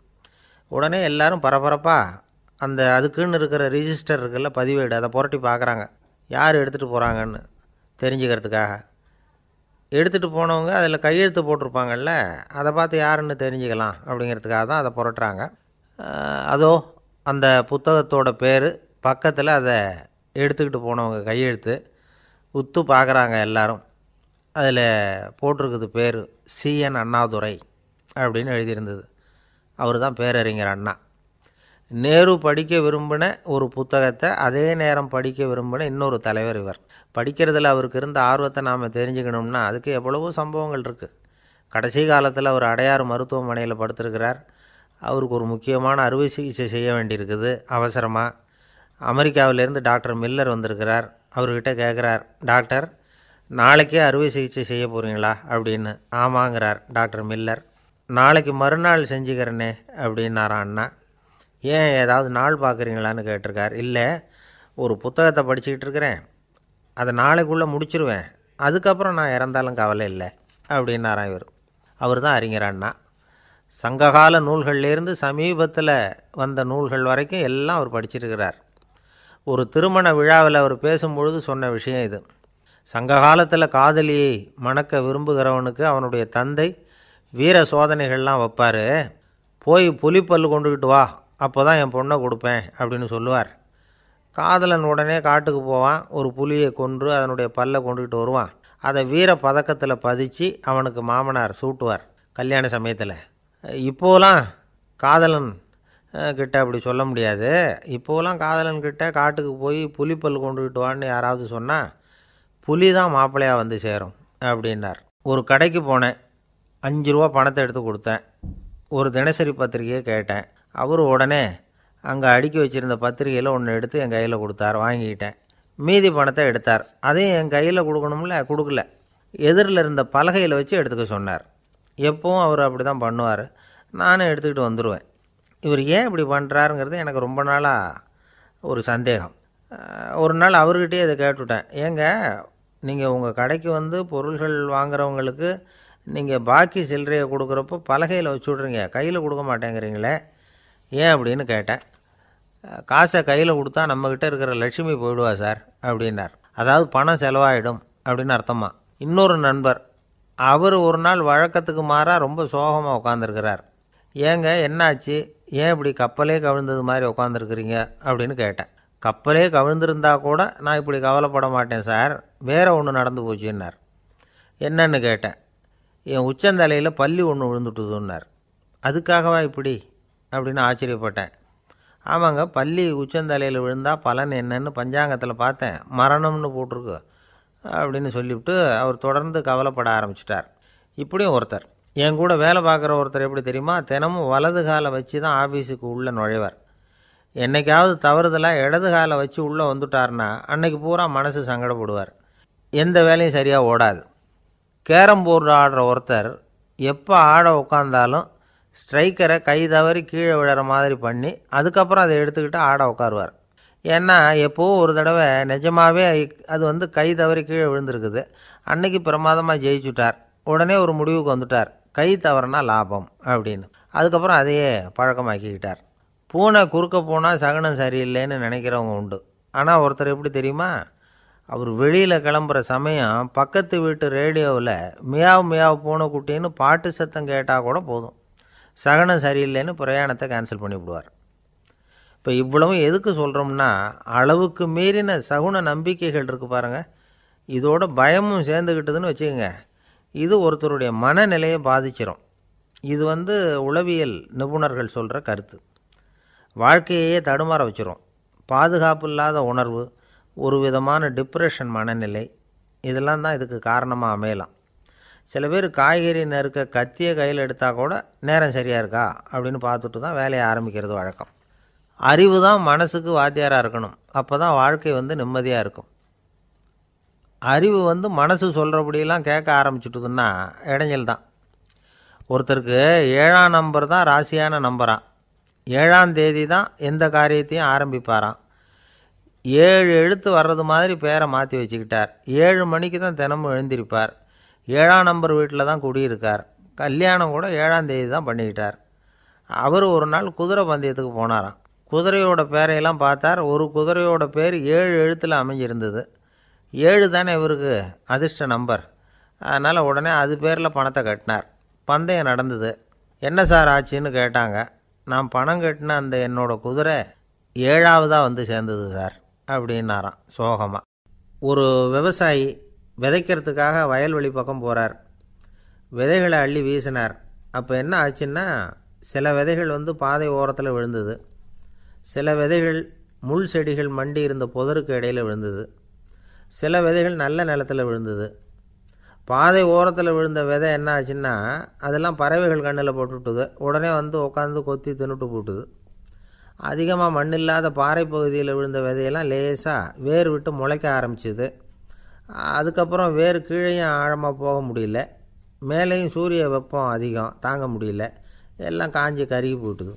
உடனே எல்லோரும் பரபரப்பாக அந்த அதுக்குன்னு இருக்கிற ரிஜிஸ்டர் இருக்குல்ல, பதிவேடு, அதை புரட்டி பார்க்குறாங்க யார் எடுத்துகிட்டு போகிறாங்கன்னு தெரிஞ்சுக்கிறதுக்காக. எடுத்துகிட்டு போனவங்க அதில் கையெழுத்து போட்டிருப்பாங்கல்ல, அதை பார்த்து யாருன்னு தெரிஞ்சுக்கலாம் அப்படிங்கிறதுக்காக தான் அதை புரட்டுறாங்க. அதோ அந்த புத்தகத்தோட பேர் பக்கத்தில் அதை எடுத்துக்கிட்டு போனவங்க கையெழுத்து உத்து பார்க்குறாங்க எல்லாரும். அதில் போட்டிருக்குது பேர் CN அண்ணாதுரை அப்படின்னு எழுதியிருந்தது. அவர் தான் பேரறிஞர் அண்ணா. நேரு படிக்க விரும்பின ஒரு புத்தகத்தை அதே நேரம் படிக்க விரும்பின இன்னொரு தலைவர் இவர். படிக்கிறதுல அவருக்கு இருந்த ஆர்வத்தை நாம் தெரிஞ்சுக்கணும்னா அதுக்கு எவ்வளவோ சம்பவங்கள் இருக்குது. கடைசி காலத்தில் அவர் அடையாறு மருத்துவமனையில் படுத்திருக்கிறார். அவருக்கு ஒரு முக்கியமான அறுவை சிகிச்சை செய்ய வேண்டியிருக்குது அவசரமாக. அமெரிக்காவிலேருந்து டாக்டர் மில்லர் வந்திருக்கிறார். அவர்கிட்ட கேட்குறார், டாக்டர் நாளைக்கே அறுவை சிகிச்சை செய்ய போகிறீங்களா அப்படின்னு. ஆமாங்கிறார் டாக்டர் மில்லர். நாளைக்கு மறுநாள் செஞ்சுக்கிறேனே அப்படின்னாரான் அண்ணா. ஏன் ஏதாவது நாள் பார்க்குறீங்களான்னு கேட்டிருக்கார். இல்லை, ஒரு புத்தகத்தை படிச்சுக்கிட்டு இருக்கிறேன், அதை நாளைக்குள்ளே முடிச்சிருவேன், அதுக்கப்புறம் நான் இறந்தாலும் கவலை இல்லை அப்படின்னாரான் இவர். அவர் தான் அறிஞர் அண்ணா. சங்ககால நூல்கள்லேருந்து சமீபத்தில் வந்த நூல்கள் வரைக்கும் எல்லாம் அவர் படிச்சிருக்கிறார். ஒரு திருமண விழாவில் அவர் பேசும்பொழுது சொன்ன விஷயம் இது. சங்க காலத்தில் காதலியை மணக்க விரும்புகிறவனுக்கு அவனுடைய தந்தை வீர சோதனைகள்லாம் வைப்பார். போய் புலிப்பல் கொண்டுக்கிட்டு வா, அப்போ தான் என் பொண்ணை கொடுப்பேன் அப்படின்னு சொல்லுவார். காதலன் உடனே காட்டுக்கு போவான், ஒரு புலியை கொன்று அதனுடைய பல்லை கொண்டுக்கிட்டு வருவான். அதை வீர பதக்கத்தில் பதிச்சு அவனுக்கு மாமனார் சூட்டுவார் கல்யாண சமயத்தில். இப்போலாம் காதலன் கிட்ட அப்படி சொல்ல முடியாது. இப்போலாம் காதலன்கிட்ட காட்டுக்கு போய் புலிப்பல் கொண்டுக்கிட்டு வான்னு யாராவது சொன்னால் புலி தான் மாப்பிள்ளையாக வந்து சேரும் அப்படின்னார். ஒரு கடைக்கு போனேன், 5 ரூபா பணத்தை எடுத்து கொடுத்தேன். ஒரு தினசரி பத்திரிகையை கேட்டேன். அவர் உடனே அங்கே அடுக்கி வச்சுருந்த பத்திரிகையில் ஒன்று எடுத்து என் கையில் கொடுத்தார். வாங்கிக்கிட்டேன். மீதி பணத்தை எடுத்தார். அதையும் என் கையில் கொடுக்கணும்ல, கொடுக்கல. எதிரில் இருந்த பலகையில் வச்சு எடுத்துக்க சொன்னார். எப்பவும் அவர் அப்படி தான் பண்ணுவார். நானும் எடுத்துக்கிட்டு வந்துடுவேன். இவர் ஏன் இப்படி பண்ணுறாருங்கிறது எனக்கு ரொம்ப நாளாக ஒரு சந்தேகம். ஒரு நாள் அவர்கிட்டயே இதை கேட்டுவிட்டேன். ஏங்க, நீங்கள் உங்கள் கடைக்கு வந்து பொருள்கள் வாங்குறவங்களுக்கு நீங்கள் பாக்கி சில்லறையை கொடுக்குறப்போ பலகையில் வச்சு விட்றீங்க, கையில் கொடுக்க மாட்டேங்கிறீங்களே, ஏன் அப்படின்னு கேட்டேன். காசை கையில் கொடுத்தா நம்மக்கிட்ட இருக்கிற லட்சுமி போயிடுவா சார் அப்படின்னார். அதாவது பணம் செலவாயிடும் அப்படின்னு அர்த்தமா. இன்னொரு நண்பர், அவர் ஒரு நாள் வழக்கத்துக்கு மாறாக ரொம்ப சோகமாக உட்காந்துருக்கிறார். ஏங்க என்னாச்சு, ஏன் இப்படி கப்பலே கவிழ்ந்தது மாதிரி உட்காந்துருக்குறீங்க அப்படின்னு கேட்டேன். கப்பலே கவிழ்ந்திருந்தா கூட நான் இப்படி கவலைப்பட மாட்டேன் சார், வேறு ஒன்று நடந்து போச்சுன்னார். என்னன்னு கேட்டேன். என் உச்சந்தலையில் பல்லி ஒன்று விழுந்துட்டுதுன்னார். அதுக்காகவா இப்படி அப்படின்னு ஆச்சரியப்பட்டேன். ஆமாங்க, பல்லி உச்சந்தலையில் விழுந்தால் பலன் என்னன்னு பஞ்சாங்கத்தில் பார்த்தேன், மரணம்னு போட்டிருக்கு அப்படின்னு சொல்லிவிட்டு அவர் தொடர்ந்து கவலைப்பட ஆரம்பிச்சிட்டார். இப்படியும் ஒருத்தர், என் கூட வேலை பார்க்குற ஒருத்தர் எப்படி தெரியுமா, தினமும் வலது காலை வச்சு தான் ஆஃபீஸுக்கு உள்ளே நுழைவார். என்றைக்காவது தவறுதலாக இடது காலை வச்சு உள்ளே வந்துட்டார்னா அன்னைக்கு பூரா மனசு சங்கடப்படுவார். எந்த வேலையும் சரியாக ஓடாது. கேரம் போர்டு ஆடுற ஒருத்தர் எப்போ ஆட உட்காந்தாலும் ஸ்ட்ரைக்கரை கை தவறி கீழே விழுற மாதிரி பண்ணி அதுக்கப்புறம் அதை எடுத்துக்கிட்டு ஆட உட்காருவார். ஏன்னா எப்போவோ ஒரு தடவை நிஜமாகவே அது கை தவறி கீழே விழுந்திருக்குது. அன்னைக்கு பிரமாதமாக ஜெயிச்சுட்டார். உடனே ஒரு முடிவுக்கு வந்துட்டார், கை தவறுனா லாபம் அப்படின்னு. அதுக்கப்புறம் அதையே பழக்கமாக்கிக்கிட்டார். பூனை குறுக்க போனால் சகுனம் சரியில்லைன்னு நினைக்கிறவங்க உண்டு. ஆனால் ஒருத்தர் எப்படி தெரியுமா, அவர் வெளியில் கிளம்புற சமயம் பக்கத்து வீட்டு ரேடியோவில் மியாவ் மியாவ் பூனைக்குட்டின்னு பாட்டு சத்தம் கேட்டால் கூட போதும், சகனம் சரியில்லைன்னு பிரயாணத்தை கேன்சல் பண்ணிவிடுவார். இப்போ இவ்வளவும் எதுக்கு சொல்கிறோம்னா, அளவுக்கு மீறின சகுன நம்பிக்கைகள் இருக்குது பாருங்கள், இதோட பயமும் சேர்ந்துக்கிட்டதுன்னு வச்சுக்கோங்க, இது ஒருத்தருடைய மனநிலையை பாதிச்சிடும். இது உளவியல் நிபுணர்கள் சொல்கிற கருத்து. வாழ்க்கையே தடுமாற வச்சிரும். பாதுகாப்பு இல்லாத உணர்வு, ஒரு விதமான டிப்ரெஷன் மனநிலை, இதெல்லாம் தான் இதுக்கு காரணமாக அமையலாம். சில பேர் காய்கறி நறுக்க கத்தியை கையில் எடுத்தால் கூட நேரம் சரியாக இருக்கா அப்படின்னு பார்த்துட்டு தான் வேலையை ஆரம்பிக்கிறது வழக்கம். அறிவு தான் மனசுக்கு வாத்தியாராக இருக்கணும், அப்போ தான் வாழ்க்கை நிம்மதியாக இருக்கும். அறிவு மனசு சொல்கிறபடியெல்லாம் கேட்க ஆரம்பிச்சுட்டுதுன்னா இடைஞ்சல் தான். ஒருத்தருக்கு 7ஆம் நம்பர் தான் ராசியான நம்பரான், 7ஆம் தேதி தான் எந்த காரியத்தையும் ஆரம்பிப்பாராம். 7 எழுத்து வர்றது மாதிரி பேரை மாற்றி வச்சுக்கிட்டார். 7 மணிக்கு தான் தினமும் எழுந்திருப்பார். 7ஆம் நம்பர் வீட்டில் தான் குடியிருக்கார். கல்யாணம் கூட 7ஆம் தேதி தான் பண்ணிக்கிட்டார். அவர் ஒரு நாள் குதிரை பந்தயத்துக்கு போனாராம். குதிரையோட பேரையெல்லாம் பார்த்தார். ஒரு குதிரையோட பேர் 7 எழுத்தில் அமைஞ்சிருந்தது. 7 தானே இவருக்கு அதிர்ஷ்ட நம்பர், அதனால் உடனே அது பேரில் பணத்தை கட்டினார். பந்தயம் நடந்தது. என்ன சார் ஆச்சுன்னு கேட்டாங்க. நான் பணம் கட்டின அந்த என்னோடய குதிரை 7ஆவதாக சேர்ந்தது சார் அப்படின்னாராம் சோகமாக. ஒரு விவசாயி விதைக்கிறதுக்காக வயல்வெளி பக்கம் போகிறார். விதைகளை அள்ளி வீசினார். அப்போ என்ன ஆச்சுன்னா, சில விதைகள் பாதை ஓரத்தில் விழுந்தது, சில விதைகள் முள் செடிகள் மண்டி இருந்த புதருக்கு இடையில் விழுந்தது, சில விதைகள் நல்ல நிலத்தில் விழுந்தது. பாதை ஓரத்தில் விழுந்த விதை என்ன ஆச்சுன்னா, அதெல்லாம் பறவைகள் கண்ணில் போட்டுவிட்டுது. உடனே உட்காந்து கொத்தி தின்னுட்டு போட்டுது. அதிகமாக மண் இல்லாத பாறை பகுதியில் விழுந்த விதையெல்லாம் லேசாக வேர் விட்டு முளைக்க ஆரம்பிச்சிது. அதுக்கப்புறம் வேர் கீழேயும் ஆழமாக போக முடியல, மேலேயும் சூரிய வெப்பம் அதிகம் தாங்க முடியல, எல்லாம் காஞ்சி கருகி போட்டுது.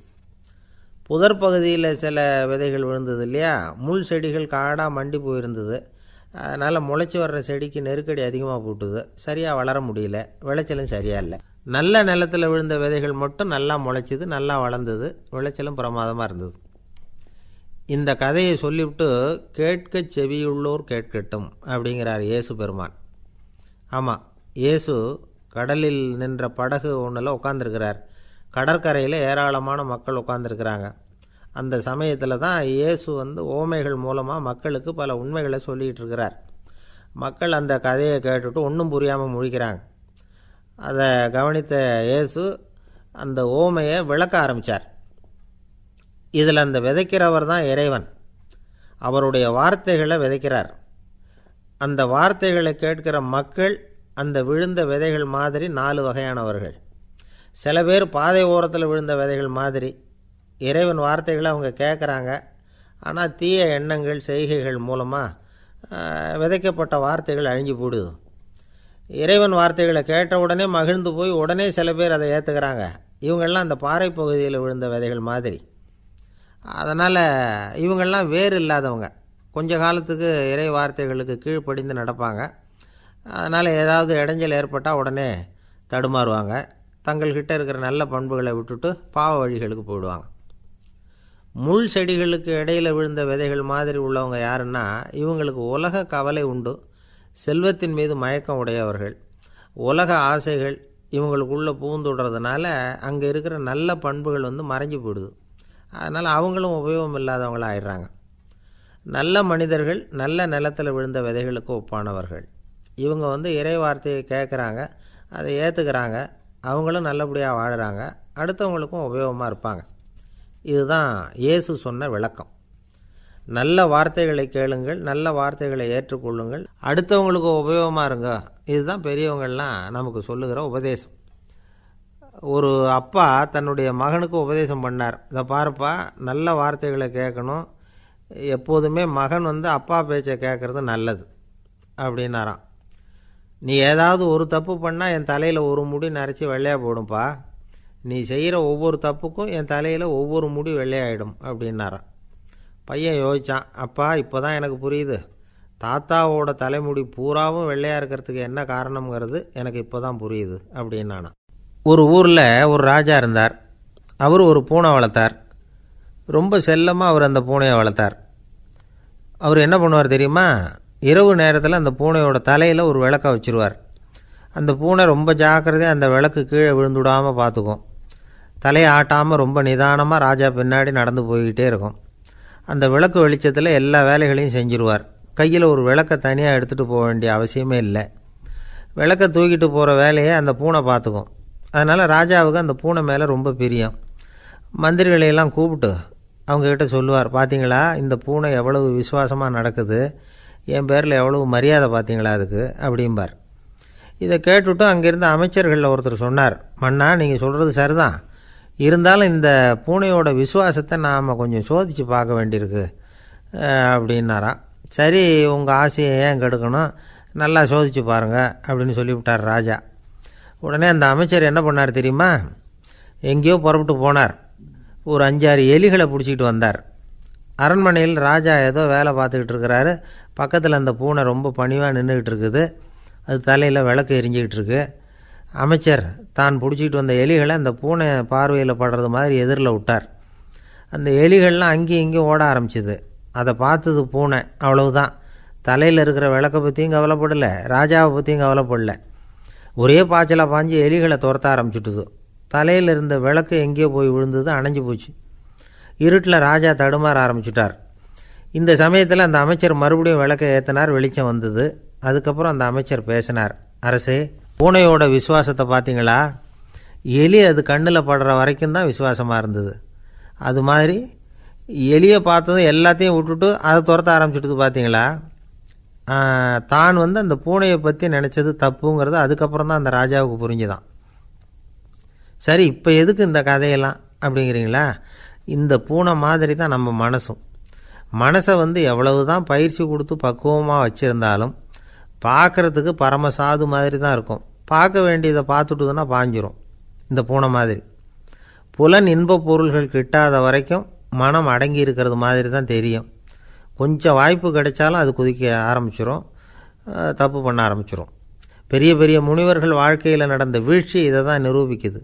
புதர் பகுதியில் சில விதைகள் விழுந்தது இல்லையா, முள் செடிகள் காடாக மண்டி போயிருந்தது. அதனால் முளைச்சி வர்ற செடிக்கு நெருக்கடி அதிகமாக போட்டுது, சரியாக வளர முடியல, விளைச்சலும் சரியாக இல்லை. நல்ல நிலத்தில் விழுந்த விதைகள் மட்டும் நல்லா முளைச்சிது, நல்லா வளர்ந்தது, விளைச்சலும் பிரமாதமாக இருந்தது. இந்த கதையை சொல்லிவிட்டு கேட்க செவியுள்ளோர் கேட்கட்டும் அப்படிங்கிறார் இயேசு பெருமான். ஆமாம், இயேசு கடலில் நின்ற படகு ஒன்றில் உட்காந்துருக்கிறார். கடற்கரையில் ஏராளமான மக்கள் உட்காந்துருக்கிறாங்க. அந்த சமயத்தில் தான் இயேசு ஓமைகள் மூலமாக மக்களுக்கு பல உண்மைகளை சொல்லிகிட்டு இருக்கிறார். மக்கள் அந்த கதையை கேட்டுட்டு ஒன்றும் புரியாமல் முழிக்கிறாங்க. அதை கவனித்த இயேசு அந்த ஓமையை விளக்க ஆரம்பித்தார். இதில் அந்த விதைக்கிறவர் தான் இறைவன். அவருடைய வார்த்தைகளை விதைக்கிறார். அந்த வார்த்தைகளை கேட்கிற மக்கள் அந்த விழுந்த விதைகள் மாதிரி 4 வகையானவர்கள். சில பேர் பாதை ஓரத்தில் விழுந்த விதைகள் மாதிரி, இறைவன் வார்த்தைகளை அவங்க கேட்குறாங்க, ஆனால் தீய எண்ணங்கள் செய்கைகள் மூலமாக விதைக்கப்பட்ட வார்த்தைகள் அழிஞ்சு போடுது. இறைவன் வார்த்தைகளை கேட்ட உடனே மகிழ்ந்து போய் உடனே சில பேர் அதை ஏற்றுக்கிறாங்க. இவங்கெல்லாம் அந்த பாறை பகுதியில் விழுந்த விதைகள் மாதிரி. அதனால் இவங்கெல்லாம் வேறு இல்லாதவங்க, கொஞ்ச காலத்துக்கு இறை வார்த்தைகளுக்கு கீழ்ப்படிந்து நடப்பாங்க. அதனால் ஏதாவது இடைஞ்சல் ஏற்பட்டால் உடனே தடுமாறுவாங்க. தங்கள்கிட்ட இருக்கிற நல்ல பண்புகளை விட்டுட்டு பாவ வழிகளுக்கு போயிடுவாங்க. முள் செடிகளுக்கு இடையில் விழுந்த விதைகள் மாதிரி உள்ளவங்க யாருன்னா, இவங்களுக்கு உலக கவலை உண்டு, செல்வத்தின் மீது மயக்கம் உடையவர்கள், உலக ஆசைகள் இவங்களுக்குள்ளே பூந்துடுறதுனால அங்கே இருக்கிற நல்ல பண்புகள் மறைஞ்சு போயிடுது. அதனால் அவங்களும் உபயோகம் இல்லாதவங்களாக ஆயிடுறாங்க. நல்ல மனிதர்கள் நல்ல நிலத்தில் விழுந்த விதைகளுக்கு ஒப்பானவர்கள். இவங்க இறை வார்த்தையை கேட்குறாங்க, அதை ஏற்றுக்கிறாங்க, அவங்களும் நல்லபடியாக வாழுறாங்க, அடுத்தவங்களுக்கும் உபயோகமாக இருப்பாங்க. இதுதான் இயேசு சொன்ன விளக்கம். நல்ல வார்த்தைகளை கேளுங்கள், நல்ல வார்த்தைகளை ஏற்றுக்கொள்ளுங்கள், அடுத்தவங்களுக்கு உபயோகமாக இருங்க. இதுதான் பெரியவங்கள்லாம் நமக்கு சொல்லுகிற உபதேசம். ஒரு அப்பா தன்னுடைய மகனுக்கு உபதேசம் பண்ணார். இதை பாருப்பா, நல்ல வார்த்தைகளை கேட்கணும், எப்போதுமே மகன் அப்பா பேச்சை கேட்குறது நல்லது அப்படின்னாராம். நீ ஏதாவது ஒரு தப்பு பண்ணால் என் தலையில் ஒரு முடி நரைச்சி வெள்ளையாக போடும்பா, நீ செய்கிற ஒவ்வொரு தப்புக்கும் என் தலையில் ஒவ்வொரு முடி வெள்ளையாயிடும் அப்படின்னாராம். பையன் யோசித்தான், அப்பா இப்போ தான் எனக்கு புரியுது, தாத்தாவோட தலைமுடி பூராவும் வெள்ளையாக இருக்கிறதுக்கு என்ன காரணங்கிறது எனக்கு இப்போ தான் புரியுது அப்படின்னானா. ஒரு ஊரில் ஒரு ராஜா இருந்தார். அவர் ஒரு பூனை வளர்த்தார். ரொம்ப செல்லமாக அவர் அந்த பூனையை வளர்த்தார். அவர் என்ன பண்ணுவார் தெரியுமா, இரவு நேரத்தில் அந்த பூனையோட தலையில் ஒரு விளக்கை வச்சுருவார். அந்த பூனை ரொம்ப ஜாக்கிரதையாக அந்த விளக்கு கீழே விழுந்துடாமல் பார்த்துக்கும். தலையை ஆட்டாமல் ரொம்ப நிதானமாக ராஜா பின்னாடி நடந்து போய்கிட்டே இருக்கும். அந்த விளக்கு வெளிச்சத்தில் எல்லா வேலைகளையும் செஞ்சுருவார். கையில் ஒரு விளக்கை தனியாக எடுத்துகிட்டு போக வேண்டிய அவசியமே இல்லை. விளக்கை தூக்கிட்டு போகிற வேலையை அந்த பூனை பார்த்துக்கும். அதனால் ராஜாவுக்கு அந்த பூனை மேலே ரொம்ப பிரியம். மந்திரிகளையெல்லாம் கூப்பிட்டு அவங்கக்கிட்ட சொல்லுவார், பார்த்தீங்களா இந்த பூனை எவ்வளவு விசுவாசமாக நடக்குது, என் பேரில் எவ்வளவு மரியாதை பார்த்தீங்களா அதுக்கு அப்படிம்பார். இதை கேட்டுவிட்டு அங்கேருந்த அமைச்சர்களில் ஒருத்தர் சொன்னார், மன்னா நீங்கள் சொல்கிறது சரிதான், இருந்தாலும் இந்த பூனையோட விசுவாசத்தை நாம் கொஞ்சம் சோதித்து பார்க்க வேண்டியிருக்கு அப்படின்னாராம். சரி, உங்கள் ஆசையை ஏன் கெடுக்கணும், நல்லா சோதித்து பாருங்கள் அப்படின்னு சொல்லிவிட்டார் ராஜா. உடனே அந்த அமைச்சர் என்ன பண்ணார் தெரியுமா, எங்கேயோ புறப்பட்டு போனார். ஒரு 5-6 எலிகளை பிடிச்சிக்கிட்டு வந்தார். அரண்மனையில் ராஜா ஏதோ வேலை பார்த்துக்கிட்டு இருக்கிறாரு. பக்கத்தில் அந்த பூனை ரொம்ப பணிவாக நின்றுக்கிட்டு இருக்குது. அது தலையில் விளக்கு எரிஞ்சிக்கிட்டு இருக்கு. அமைச்சர் தான் பிடிச்சிக்கிட்டு வந்த எலிகளை அந்த பூனை பார்வையில் படுறது மாதிரி எதிரில் விட்டார். அந்த எலிகள்லாம் அங்கேயும் இங்கேயும் ஓட ஆரம்பிச்சிது. அதை பார்த்தது பூனை, அவ்வளவுதான். தலையில் இருக்கிற விளக்கை பற்றியும் கவலைப்படலை, ராஜாவை பற்றியும் கவலைப்படலை. ஒரே பாய்ச்சலாக பாஞ்சு எலிகளை துரத்த ஆரம்பிச்சுட்டுது. தலையில் இருந்த விளக்கு எங்கேயோ போய் விழுந்தது, அணைஞ்சு போச்சு. இருட்டில் ராஜா தடுமாற ஆரம்பிச்சுட்டார். இந்த சமயத்தில் அந்த அமைச்சர் மறுபடியும் விளக்கை ஏற்றினார். வெளிச்சம் வந்தது. அதுக்கப்புறம் அந்த அமைச்சர் பேசினார், அரசே, பூனையோட விசுவாசத்தை பார்த்தீங்களா, எலி அது கண்ணில் படுற வரைக்கும் தான் விசுவாசமாக இருந்தது. அது மாதிரி எலியை பார்த்ததும் எல்லாத்தையும் விட்டுட்டு அதை துரத்த ஆரம்பிச்சுட்டு பார்த்தீங்களா. தான் அந்த பூனையை பற்றி நினச்சது தப்புங்கிறது அதுக்கப்புறம் தான் அந்த ராஜாவுக்கு புரிஞ்சுதான். சரி, இப்போ எதுக்கு இந்த கதையெல்லாம் அப்படிங்கிறீங்களா, இந்த பூனை மாதிரி தான் நம்ம மனசும். மனசை எவ்வளவு தான் பயிற்சி கொடுத்து பக்குவமாக வச்சுருந்தாலும் பார்க்குறதுக்கு பரமசாது மாதிரி தான் இருக்கும். பார்க்க வேண்டியதை பார்த்துட்டுதுன்னா பாஞ்சிரும். இந்த பூனை மாதிரி புலன் இன்ப பொருள்கள் கிட்டாத வரைக்கும் மனம் அடங்கி இருக்கிறது மாதிரி தான் தெரியும். கொஞ்சம் வாய்ப்பு கிடைச்சாலும் அது குதிக்க ஆரம்பிச்சிரும், தப்பு பண்ண ஆரம்பிச்சிரும். பெரிய பெரிய முனிவர்கள் வாழ்க்கையில் நடந்த வீழ்ச்சி இதை தான் நிரூபிக்குது.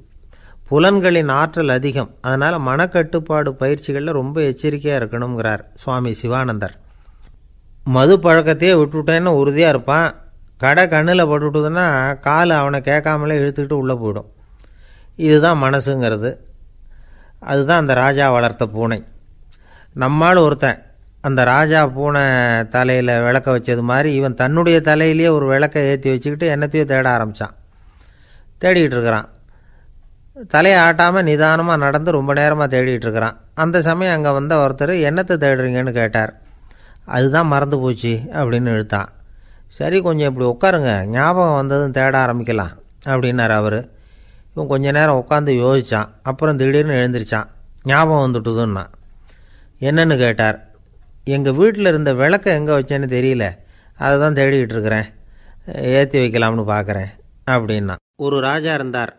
புலன்களின் ஆற்றல் அதிகம். அதனால் மனக்கட்டுப்பாடு பயிற்சிகளில் ரொம்ப எச்சரிக்கையாக இருக்கணுங்கிறார் சுவாமி சிவானந்தர். மது பழக்கத்தையே விட்டுவிட்டேன்னு உறுதியாக இருப்பான். கடை கண்ணில் பட்டுவிட்டுதுன்னா கால் அவனை கேட்காமலே இழுத்துக்கிட்டு உள்ளே போயிடும். இதுதான் மனசுங்கிறது. அதுதான் அந்த ராஜா வளர்த்த பூனை. நம்மால் ஒருத்தன் அந்த ராஜா பூனை தலையில் விளக்க வச்சது மாதிரி இவன் தன்னுடைய தலையிலேயே ஒரு விளக்கை ஏற்றி வச்சுக்கிட்டு என்னத்தையோ தேட ஆரம்பித்தான். தேடிக்கிட்டு இருக்கிறான். தலையை ஆட்டாமல் நிதானமாக நடந்து ரொம்ப நேரமாக தேடிகிட்டு இருக்கிறான். அந்த சமயம் அங்கே வந்த ஒருத்தர், என்னத்தை தேடுறீங்கன்னு கேட்டார். அதுதான் மறந்து போச்சு அப்படின்னு இழுத்தான். சரி, கொஞ்சம் இப்படி உட்காருங்க, ஞாபகம் வந்ததும் தேட ஆரம்பிக்கலாம் அப்படின்னார் அவர். இவன் கொஞ்ச நேரம் உட்காந்து யோசித்தான். அப்புறம் திடீர்னு எழுந்திரிச்சான். ஞாபகம் வந்துட்டுதுன்னா. என்னன்னு கேட்டார். எங்கள் வீட்டில் இருந்த விளக்கை எங்கே வச்சேன்னு தெரியல, அதை தான் தேடிக்கிட்டு இருக்கிறேன், ஏற்றி வைக்கலாம்னு பார்க்குறேன் அப்படின்னா. ஒரு ராஜா இருந்தார்.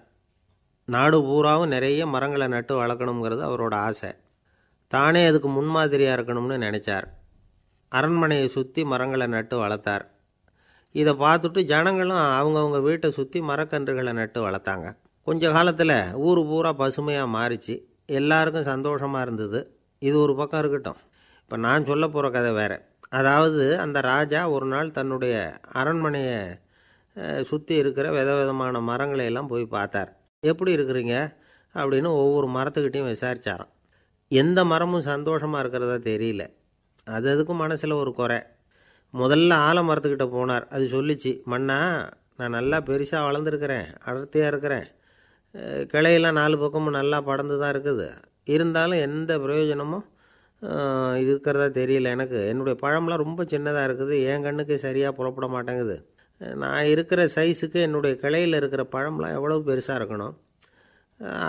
நாடு பூராவும் நிறைய மரங்களை நட்டு வளர்க்கணுங்கிறது அவரோட ஆசை. தானே அதுக்கு முன்மாதிரியாக இருக்கணும்னு நினச்சார். அரண்மனையை சுற்றி மரங்களை நட்டு வளர்த்தார். இதை பார்த்துட்டு ஜனங்களும் அவங்கவுங்க வீட்டை சுற்றி மரக்கன்றுகளை நட்டு வளர்த்தாங்க. கொஞ்ச காலத்தில் ஊர் பூரா பசுமையாக மாறிச்சு. எல்லாருக்கும் சந்தோஷமாக இருந்தது. இது ஒரு பக்கம் இருக்கட்டும். இப்போ நான் சொல்ல போகிற கதை வேறு. அதாவது அந்த ராஜா ஒரு நாள் தன்னுடைய அரண்மனையை சுற்றி இருக்கிற விதவிதமான மரங்களை எல்லாம் போய் பார்த்தார். எப்படி இருக்கிறீங்க அப்படின்னு ஒவ்வொரு மரத்துக்கிட்டையும் விசாரித்தாராம். எந்த மரமும் சந்தோஷமாக இருக்கிறதா தெரியல. அது அதுக்கும் மனசில் ஒரு குறை. முதல்ல ஆலமரத்துக்கிட்ட போனார். அது சொல்லிச்சு, மண்ணா, நான் நல்லா பெருசாக வளர்ந்துருக்கிறேன், அடர்த்தியாக இருக்கிறேன், கிளையெல்லாம் 4 பக்கமும் நல்லா படர்ந்து தான் இருக்குது, இருந்தாலும் எந்த பிரயோஜனமும் இருக்கிறதா தெரியல எனக்கு. என்னுடைய பழம்லாம் ரொம்ப சின்னதாக இருக்குது, என் கண்ணுக்கு சரியாக புறப்பட மாட்டேங்குது. நான் இருக்கிற சைஸுக்கு என்னுடைய கிளையில் இருக்கிற பழம்லாம் எவ்வளோ பெருசாக இருக்கணும்,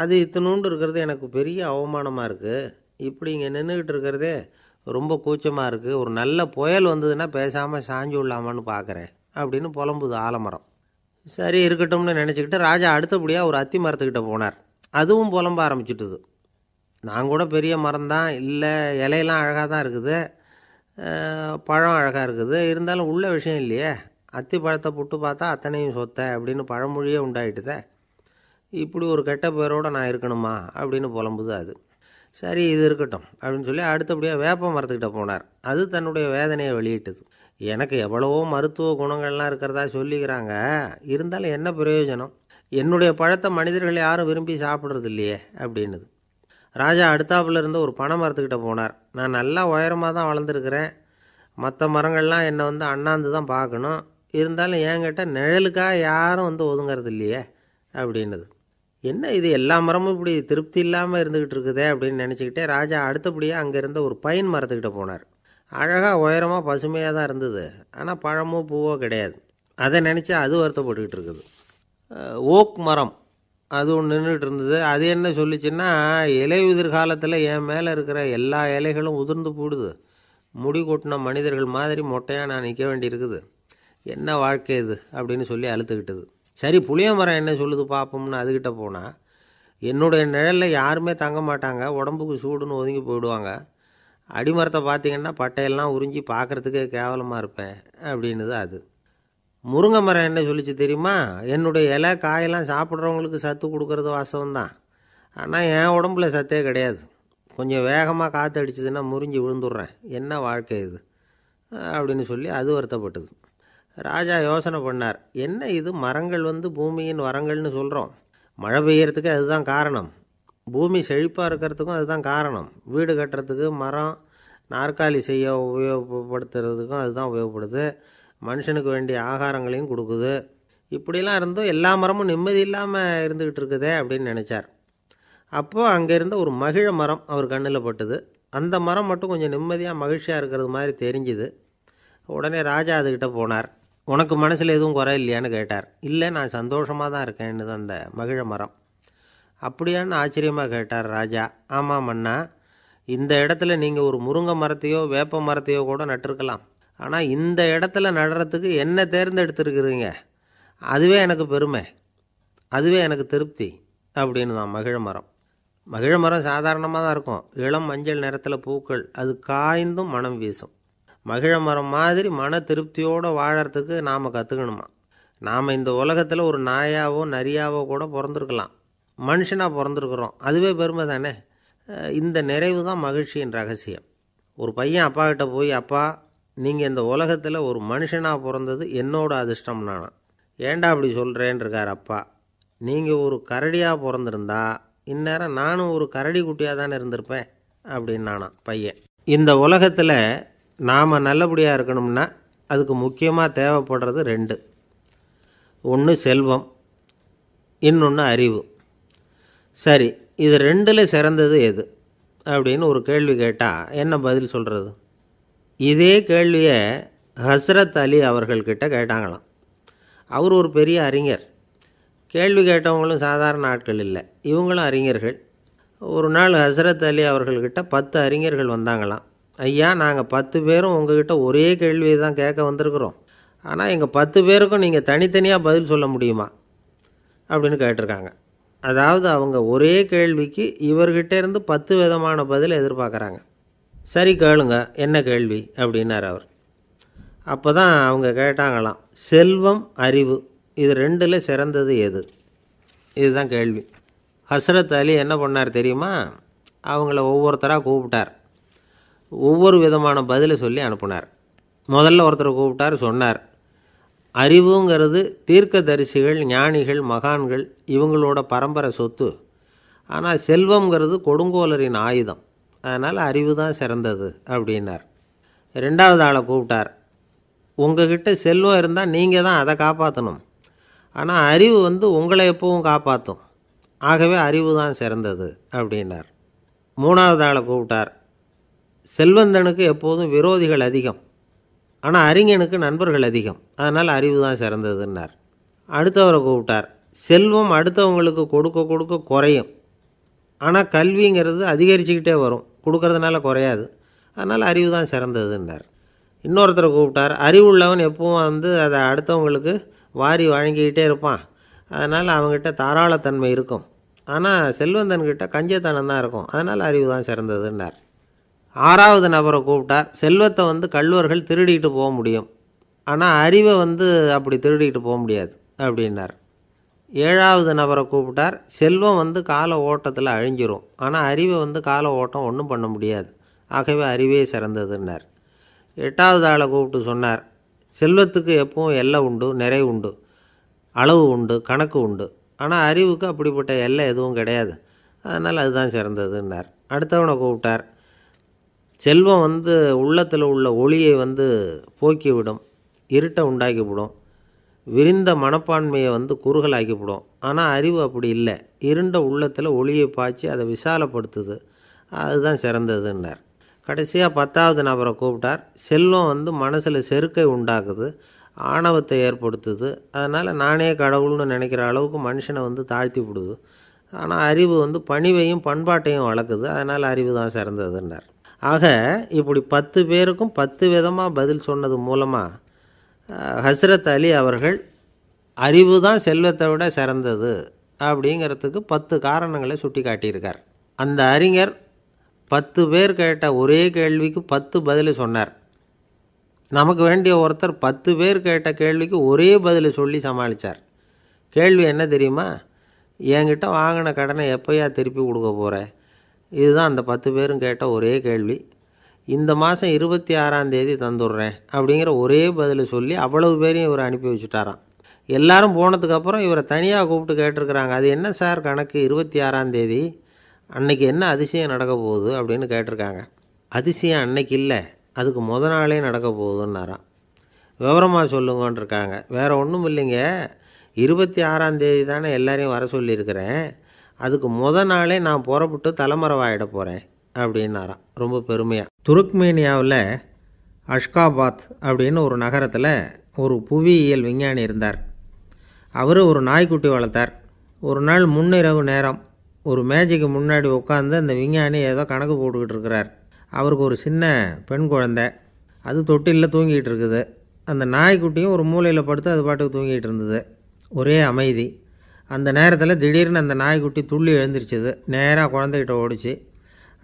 அது இத்தினூண்டு இருக்கிறது எனக்கு பெரிய அவமானமாக இருக்குது. இப்படி இங்கே நின்றுக்கிட்டு இருக்கிறதே ரொம்ப கூச்சமாக இருக்குது. ஒரு நல்ல புயல் வந்ததுன்னா பேசாமல் சாஞ்சு விடலாமான்னு பார்க்குறேன் அப்படின்னு புலம்புது ஆலமரம். சரி இருக்கட்டும்னு நினச்சிக்கிட்டு ராஜா அடுத்தபடியாக ஒரு அத்தி மரத்துக்கிட்ட போனார். அதுவும் புலம்ப ஆரம்பிச்சுட்டுது. நான் கூட பெரிய மரம்தான், இல்லை இலையெல்லாம் அழகாக தான் இருக்குது, பழம் அழகாக இருக்குது, இருந்தாலும் உள்ள விஷயம் இல்லையே, அத்தி பழத்தை புட்டு பார்த்தா அத்தனையும் சொத்தை அப்படின்னு பழமொழியே உண்டாயிட்டுதே, இப்படி ஒரு கெட்ட பேரோடு நான் இருக்கணுமா அப்படின்னு புலம்புது அது. சரி இது இருக்கட்டும் அப்படின்னு சொல்லி அடுத்தபடியாக வேப்ப மரத்துக்கிட்ட போனார். அது தன்னுடைய வேதனையை வெளியிட்டது. எனக்கு எவ்வளவோ மருத்துவ குணங்கள்லாம் இருக்கிறதா சொல்லிக்கிறாங்க, இருந்தாலும் என்ன பிரயோஜனம், என்னுடைய பழத்தை மனிதர்கள் யாரும் விரும்பி சாப்பிட்றது இல்லையே அப்படின்னுது. ராஜா அடுத்தாப்புல இருந்த ஒரு பனை மரத்துக்கிட்ட போனார். நான் நல்லா உயரமாக தான் வளர்ந்துருக்கிறேன், மற்ற மரங்கள்லாம் என்னை வந்து அண்ணாந்து தான் பார்க்கணும், இருந்தாலும் என்கிட்ட நிழலுக்காக யாரும் வந்து ஒதுங்கிறது இல்லையே அப்படின்னுது. என்ன இது எல்லா மரமும் இப்படி திருப்தி இல்லாமல் இருந்துக்கிட்டு இருக்குதே அப்படின்னு நினச்சிக்கிட்டே ராஜா அடுத்தபடியாக அங்கே இருந்த ஒரு பைன் மரத்துக்கிட்ட போனார். அழகாக உயரமாக பசுமையாக தான் இருந்தது, ஆனால் பழமோ பூவோ கிடையாது. அதை நினச்சி அது வருத்தப்பட்டுக்கிட்டு இருக்குது. ஓக் மரம் அது ஒன்று நின்றுட்டு இருந்தது. அது என்ன சொல்லிச்சுன்னா, இலை உதிர் காலத்தில் என் மேலே இருக்கிற எல்லா இலைகளும் உதிர்ந்து போடுது, முடி கொட்டின மனிதர்கள் மாதிரி மொட்டையாக நான் நிற்க வேண்டியிருக்குது, என்ன வாழ்க்கை இது அப்படின்னு சொல்லி அழுத்துக்கிட்டது. சரி புளிய மரம் என்ன சொல்லுது பார்ப்போம்னு அதுக்கிட்ட போனால், என்னுடைய நிழலில் யாருமே தங்க மாட்டாங்க, உடம்புக்கு சூடுன்னு ஒதுங்கி போயிடுவாங்க, அடிமரத்தை பார்த்திங்கன்னா பட்டையெல்லாம் உறிஞ்சி பார்க்குறதுக்கே கேவலமாக இருப்பேன் அப்படின்னுது அது. முருங்கை மரம் என்ன சொல்லிச்சு தெரியுமா, என்னுடைய இலை காயெல்லாம் சாப்பிட்றவங்களுக்கு சத்து கொடுக்கறது வாசம்தான், ஆனால் என் உடம்புல சத்தே கிடையாது, கொஞ்சம் வேகமாக காற்று அடிச்சதுன்னா முறிஞ்சி விழுந்துடுறேன், என்ன வாழ்க்கை இது அப்படின்னு சொல்லி அது வருத்தப்பட்டது. ராஜா யோசனை பண்ணார், என்ன இது மரங்கள் வந்து பூமியின் வரங்கள்னு சொல்கிறோம், மழை பெய்யறதுக்கு அதுதான் காரணம், பூமி செழிப்பாக இருக்கிறதுக்கும் அதுதான் காரணம், வீடு கட்டுறதுக்கு மரம், நாற்காலி செய்ய உபயோகப்படுத்துறதுக்கும் அதுதான் உபயோகப்படுது, மனுஷனுக்கு வேண்டிய ஆகாரங்களையும் கொடுக்குது, இப்படிலாம் இருந்தும் எல்லா மரமும் நிம்மதி இல்லாமல் இருந்துக்கிட்டு இருக்குதே அப்படின்னு நினச்சார். அப்போது அங்கே இருந்த ஒரு மகிழ மரம் அவர் கண்ணில் பட்டுது. அந்த மரம் மட்டும் கொஞ்சம் நிம்மதியாக மகிழ்ச்சியாக இருக்கிறது மாதிரி தெரிஞ்சுது. உடனே ராஜா அதுக்கிட்ட போனார். உனக்கு மனசில் எதுவும் குறை இல்லையான்னு கேட்டார். இல்லை, நான் சந்தோஷமாக தான் இருக்கேன்னு அந்த மகிழ மரம். அப்படியான்னு ஆச்சரியமாக கேட்டார் ராஜா. ஆமாம் மன்னா, இந்த இடத்துல நீங்கள் ஒரு முருங்கை மரத்தையோ வேப்ப மரத்தையோ கூட நட்டிருக்கலாம், ஆனால் இந்த இடத்துல நடுறதுக்கு என்ன தேர்ந்தெடுத்துருக்குறீங்க, அதுவே எனக்கு பெருமை, அதுவே எனக்கு திருப்தி அப்படின்னு தான் மகிழ மரம். மகிழ மரம் சாதாரணமாக தான் இருக்கும், இளம் மஞ்சள் நிறத்தில் பூக்கள், அது காய்ந்தும் மனம் வீசும். மகிழ மரம் மாதிரி மன திருப்தியோடு வாழறதுக்கு நாம் கற்றுக்கணுமா. நாம் இந்த உலகத்தில் ஒரு நாயாவோ நரியாவோ கூட பிறந்திருக்கலாம், மனுஷனாக பிறந்திருக்கிறோம், அதுவே பெருமை தானே. இந்த நிறைவு தான் மகிழ்ச்சியின் ரகசியம். ஒரு பையன் அப்பா கிட்ட போய், அப்பா நீங்கள் இந்த உலகத்தில் ஒரு மனுஷனாக பிறந்தது என்னோட அதிர்ஷ்டம் நானா. ஏண்டா அப்படி சொல்கிறேன்னு இருக்கார் அப்பா. நீங்கள் ஒரு கரடியாக பிறந்திருந்தா இந்நேரம் நானும் ஒரு கரடி குட்டியாக தானே இருந்திருப்பேன் அப்படின்னு நானா பையன். இந்த உலகத்தில் நாம் நல்லபடியாக இருக்கணும்னா அதுக்கு முக்கியமாக தேவைப்படுறது ரெண்டு, ஒன்று செல்வம், இன்னொன்று அறிவு. சரி, இது ரெண்டில் சிறந்தது எது அப்படின்னு ஒரு கேள்வி கேட்டால் என்ன பதில் சொல்கிறது? இதே கேள்வியை ஹஸ்ரத் அலி அவர்கள்கிட்ட கேட்டாங்களாம். அவர் ஒரு பெரிய அறிஞர். கேள்வி கேட்டவங்களும் சாதாரண ஆட்கள் இல்லை, இவங்களும் அறிஞர்கள். ஒரு நாள் ஹஸ்ரத் அலி அவர்கள்கிட்ட 10 அறிஞர்கள் வந்தாங்களாம். ஐயா, நாங்கள் 10 பேரும் உங்ககிட்ட ஒரே கேள்வியை தான் கேட்க வந்திருக்கிறோம், ஆனால் எங்கள் 10 பேருக்கும் நீங்கள் தனித்தனியாக பதில் சொல்ல முடியுமா அப்படின்னு கேட்டிருக்காங்க. அதாவது அவங்க ஒரே கேள்விக்கு இவர்கிட்ட இருந்து 10 விதமான பதில் எதிர்பார்க்குறாங்க. சரி கேளுங்க, என்ன கேள்வி அப்படின்னார் அவர். அப்போ தான் அவங்க கேட்டாங்களாம், செல்வம் அறிவு இது ரெண்டில் சிறந்தது எது, இதுதான் கேள்வி. ஹஸ்ரத் அலி என்ன பண்ணார் தெரியுமா, அவங்கள ஒவ்வொருத்தராக கூப்பிட்டார், ஒவ்வொரு விதமான பதிலை சொல்லி அனுப்புனார். முதல்ல ஒருத்தரை கூப்பிட்டார், சொன்னார், அறிவுங்கிறது தீர்க்கதரிசிகள், ஞானிகள், மகான்கள் இவங்களோட பரம்பரை சொத்து, ஆனால் செல்வங்கிறது கொடுங்கோலரின் ஆயுதம், அதனால் அறிவு தான் சிறந்தது அப்படின்னார். ரெண்டாவது ஆளை கூப்பிட்டார், உங்ககிட்ட செல்வம் இருந்தால் நீங்கள் தான் அதை காப்பாற்றணும், ஆனால் அறிவு வந்து உங்களை எப்பவும் காப்பாற்றும், ஆகவே அறிவு தான் சிறந்தது அப்படின்னார். மூணாவது ஆளை கூப்பிட்டார், செல்வந்தனுக்கு எப்போதும் விரோதிகள் அதிகம், ஆனால் அறிஞனுக்கு நண்பர்கள் அதிகம், அதனால் அறிவு தான் சிறந்ததுன்னார். அடுத்தவரை கூப்பிட்டார், செல்வம் அடுத்தவங்களுக்கு கொடுக்க கொடுக்க குறையும், ஆனால் கல்விங்கிறது அதிகரிச்சுக்கிட்டே வரும், கொடுக்கறதுனால குறையாது, அதனால் அறிவு தான் சிறந்ததுன்னார். இன்னொருத்தரை கூப்பிட்டார், அறிவுள்ளவன் எப்பவும் வந்து அதை அடுத்தவங்களுக்கு வாரி வழங்கிக்கிட்டே இருப்பான், அதனால் அவங்ககிட்ட தாராளத்தன்மை இருக்கும், ஆனால் செல்வந்தன்கிட்ட கஞ்சத்தனம் தான் இருக்கும், அதனால் அறிவு தான் சிறந்ததுன்னார். ஆறாவது நபரை கூப்பிட்டார், செல்வத்தை வந்து கள்வர்கள் திருடிக்கிட்டு போக முடியும், ஆனால் அறிவை வந்து அப்படி திருடிக்கிட்டு போக முடியாது அப்படின்னார். 7வது நபரை கூப்பிட்டார். செல்வம் வந்து கால ஓட்டத்தில் அழிஞ்சிரும், ஆனால் அறிவை வந்து கால ஓட்டம் ஒன்றும் பண்ண முடியாது, ஆகவே அறிவே சிறந்ததுன்னார். 8வது ஆளை கூப்பிட்டு சொன்னார், செல்வத்துக்கு எப்பவும் எல்லை உண்டு, நிறை உண்டு, அளவு உண்டு, கணக்கு உண்டு, ஆனால் அறிவுக்கு அப்படிப்பட்ட எல்லை எதுவும் கிடையாது, அதனால் அதுதான் சிறந்ததுன்னார். அடுத்தவனை கூப்பிட்டார். செல்வம் வந்து உள்ளத்தில் உள்ள ஒளியை வந்து போக்கிவிடும், இருட்டை உண்டாக்கிவிடும், விரிந்த மனப்பான்மையை வந்து குறுகலாக்கிவிடும். ஆனால் அறிவு அப்படி இல்லை, இருண்ட உள்ளத்தில் ஒளியை பாய்ச்சி அதை விசாலப்படுத்துது, அதுதான் சிறந்ததுன்னார். கடைசியாக 10வது நபரை கூப்பிட்டார். செல்வம் வந்து மனசில் செருக்கை உண்டாக்குது, ஆணவத்தை ஏற்படுத்துது, அதனால் நானே கடவுள்னு நினைக்கிற அளவுக்கு மனுஷனை வந்து தாழ்த்தி விடுது. ஆனால் அறிவு வந்து பணிவையும் பண்பாட்டையும் வளர்க்குது, அதனால் அறிவு தான் சிறந்ததுன்னார். ஆக இப்படி 10 பேருக்கும் 10 விதமாக பதில் சொன்னது மூலமாக ஹஸ்ரத் அலி அவர்கள் அறிவு தான் செல்வத்தை விட சிறந்தது அப்படிங்கிறதுக்கு 10 காரணங்களை சுட்டி காட்டியிருக்கார். அந்த அறிஞர் 10 பேர் கேட்ட ஒரே கேள்விக்கு 10 பதில் சொன்னார். நமக்கு வேண்டிய ஒருத்தர் 10 பேர் கேட்ட கேள்விக்கு ஒரே பதில் சொல்லி சமாளித்தார். கேள்வி என்ன தெரியுமா? என்கிட்ட வாங்கின கடனை எப்போயா திருப்பி கொடுக்க போகிற? இதுதான் அந்த 10 பேரும் கேட்ட ஒரே கேள்வி. இந்த மாதம் 26ஆம் தேதி தந்துடுறேன் அப்படிங்கிற ஒரே பதில் சொல்லி அவ்வளவு பேரையும் இவர் அனுப்பி வச்சுட்டாராம். எல்லாரும் போனதுக்கப்புறம் இவரை தனியாக கூப்பிட்டு கேட்டிருக்கிறாங்க, அது என்ன சார் கணக்கு, 26ஆம் தேதி அன்னைக்கு என்ன அதிசயம் நடக்க போகுது அப்படின்னு கேட்டிருக்காங்க. அதிசயம் அன்னைக்கு இல்லை, அதுக்கு நாளே நடக்க போகுதுன்னாராம். விவரமாக சொல்லுங்கன்னு இருக்காங்க. வேறு ஒன்றும் இல்லைங்க, 26ஆம் தேதி தானே எல்லாரையும் வர சொல்லியிருக்கிறேன், அதுக்கு நாளே நான் புறப்பட்டு தலைமறைவாயிட போகிறேன் அப்படின்னாராம் ரொம்ப பெருமையாக. துருக்மேனியாவில் அஷ்காபாத் அப்படின்னு ஒரு நகரத்தில் ஒரு புவியியல் விஞ்ஞானி இருந்தார். அவர் ஒரு நாய்க்குட்டி வளர்த்தார். ஒரு நாள் முன்னிரவு நேரம் ஒரு மேஜைக்கு முன்னாடி உட்காந்து அந்த விஞ்ஞானி ஏதோ கணக்கு போட்டுக்கிட்டு இருக்கிறார். அவருக்கு ஒரு சின்ன பெண் குழந்தை, அது தொட்டிலில் தூங்கிட்டு இருக்குது. அந்த நாய்க்குட்டியும் ஒரு மூலையில் படுத்து அது பாட்டுக்கு தூங்கிட்டு இருந்தது. ஒரே அமைதி. அந்த நேரத்தில் திடீர்னு அந்த நாய்க்குட்டி துள்ளி எழுந்திரிச்சிது, நேராக குழந்தைகிட்ட ஓடிச்சு.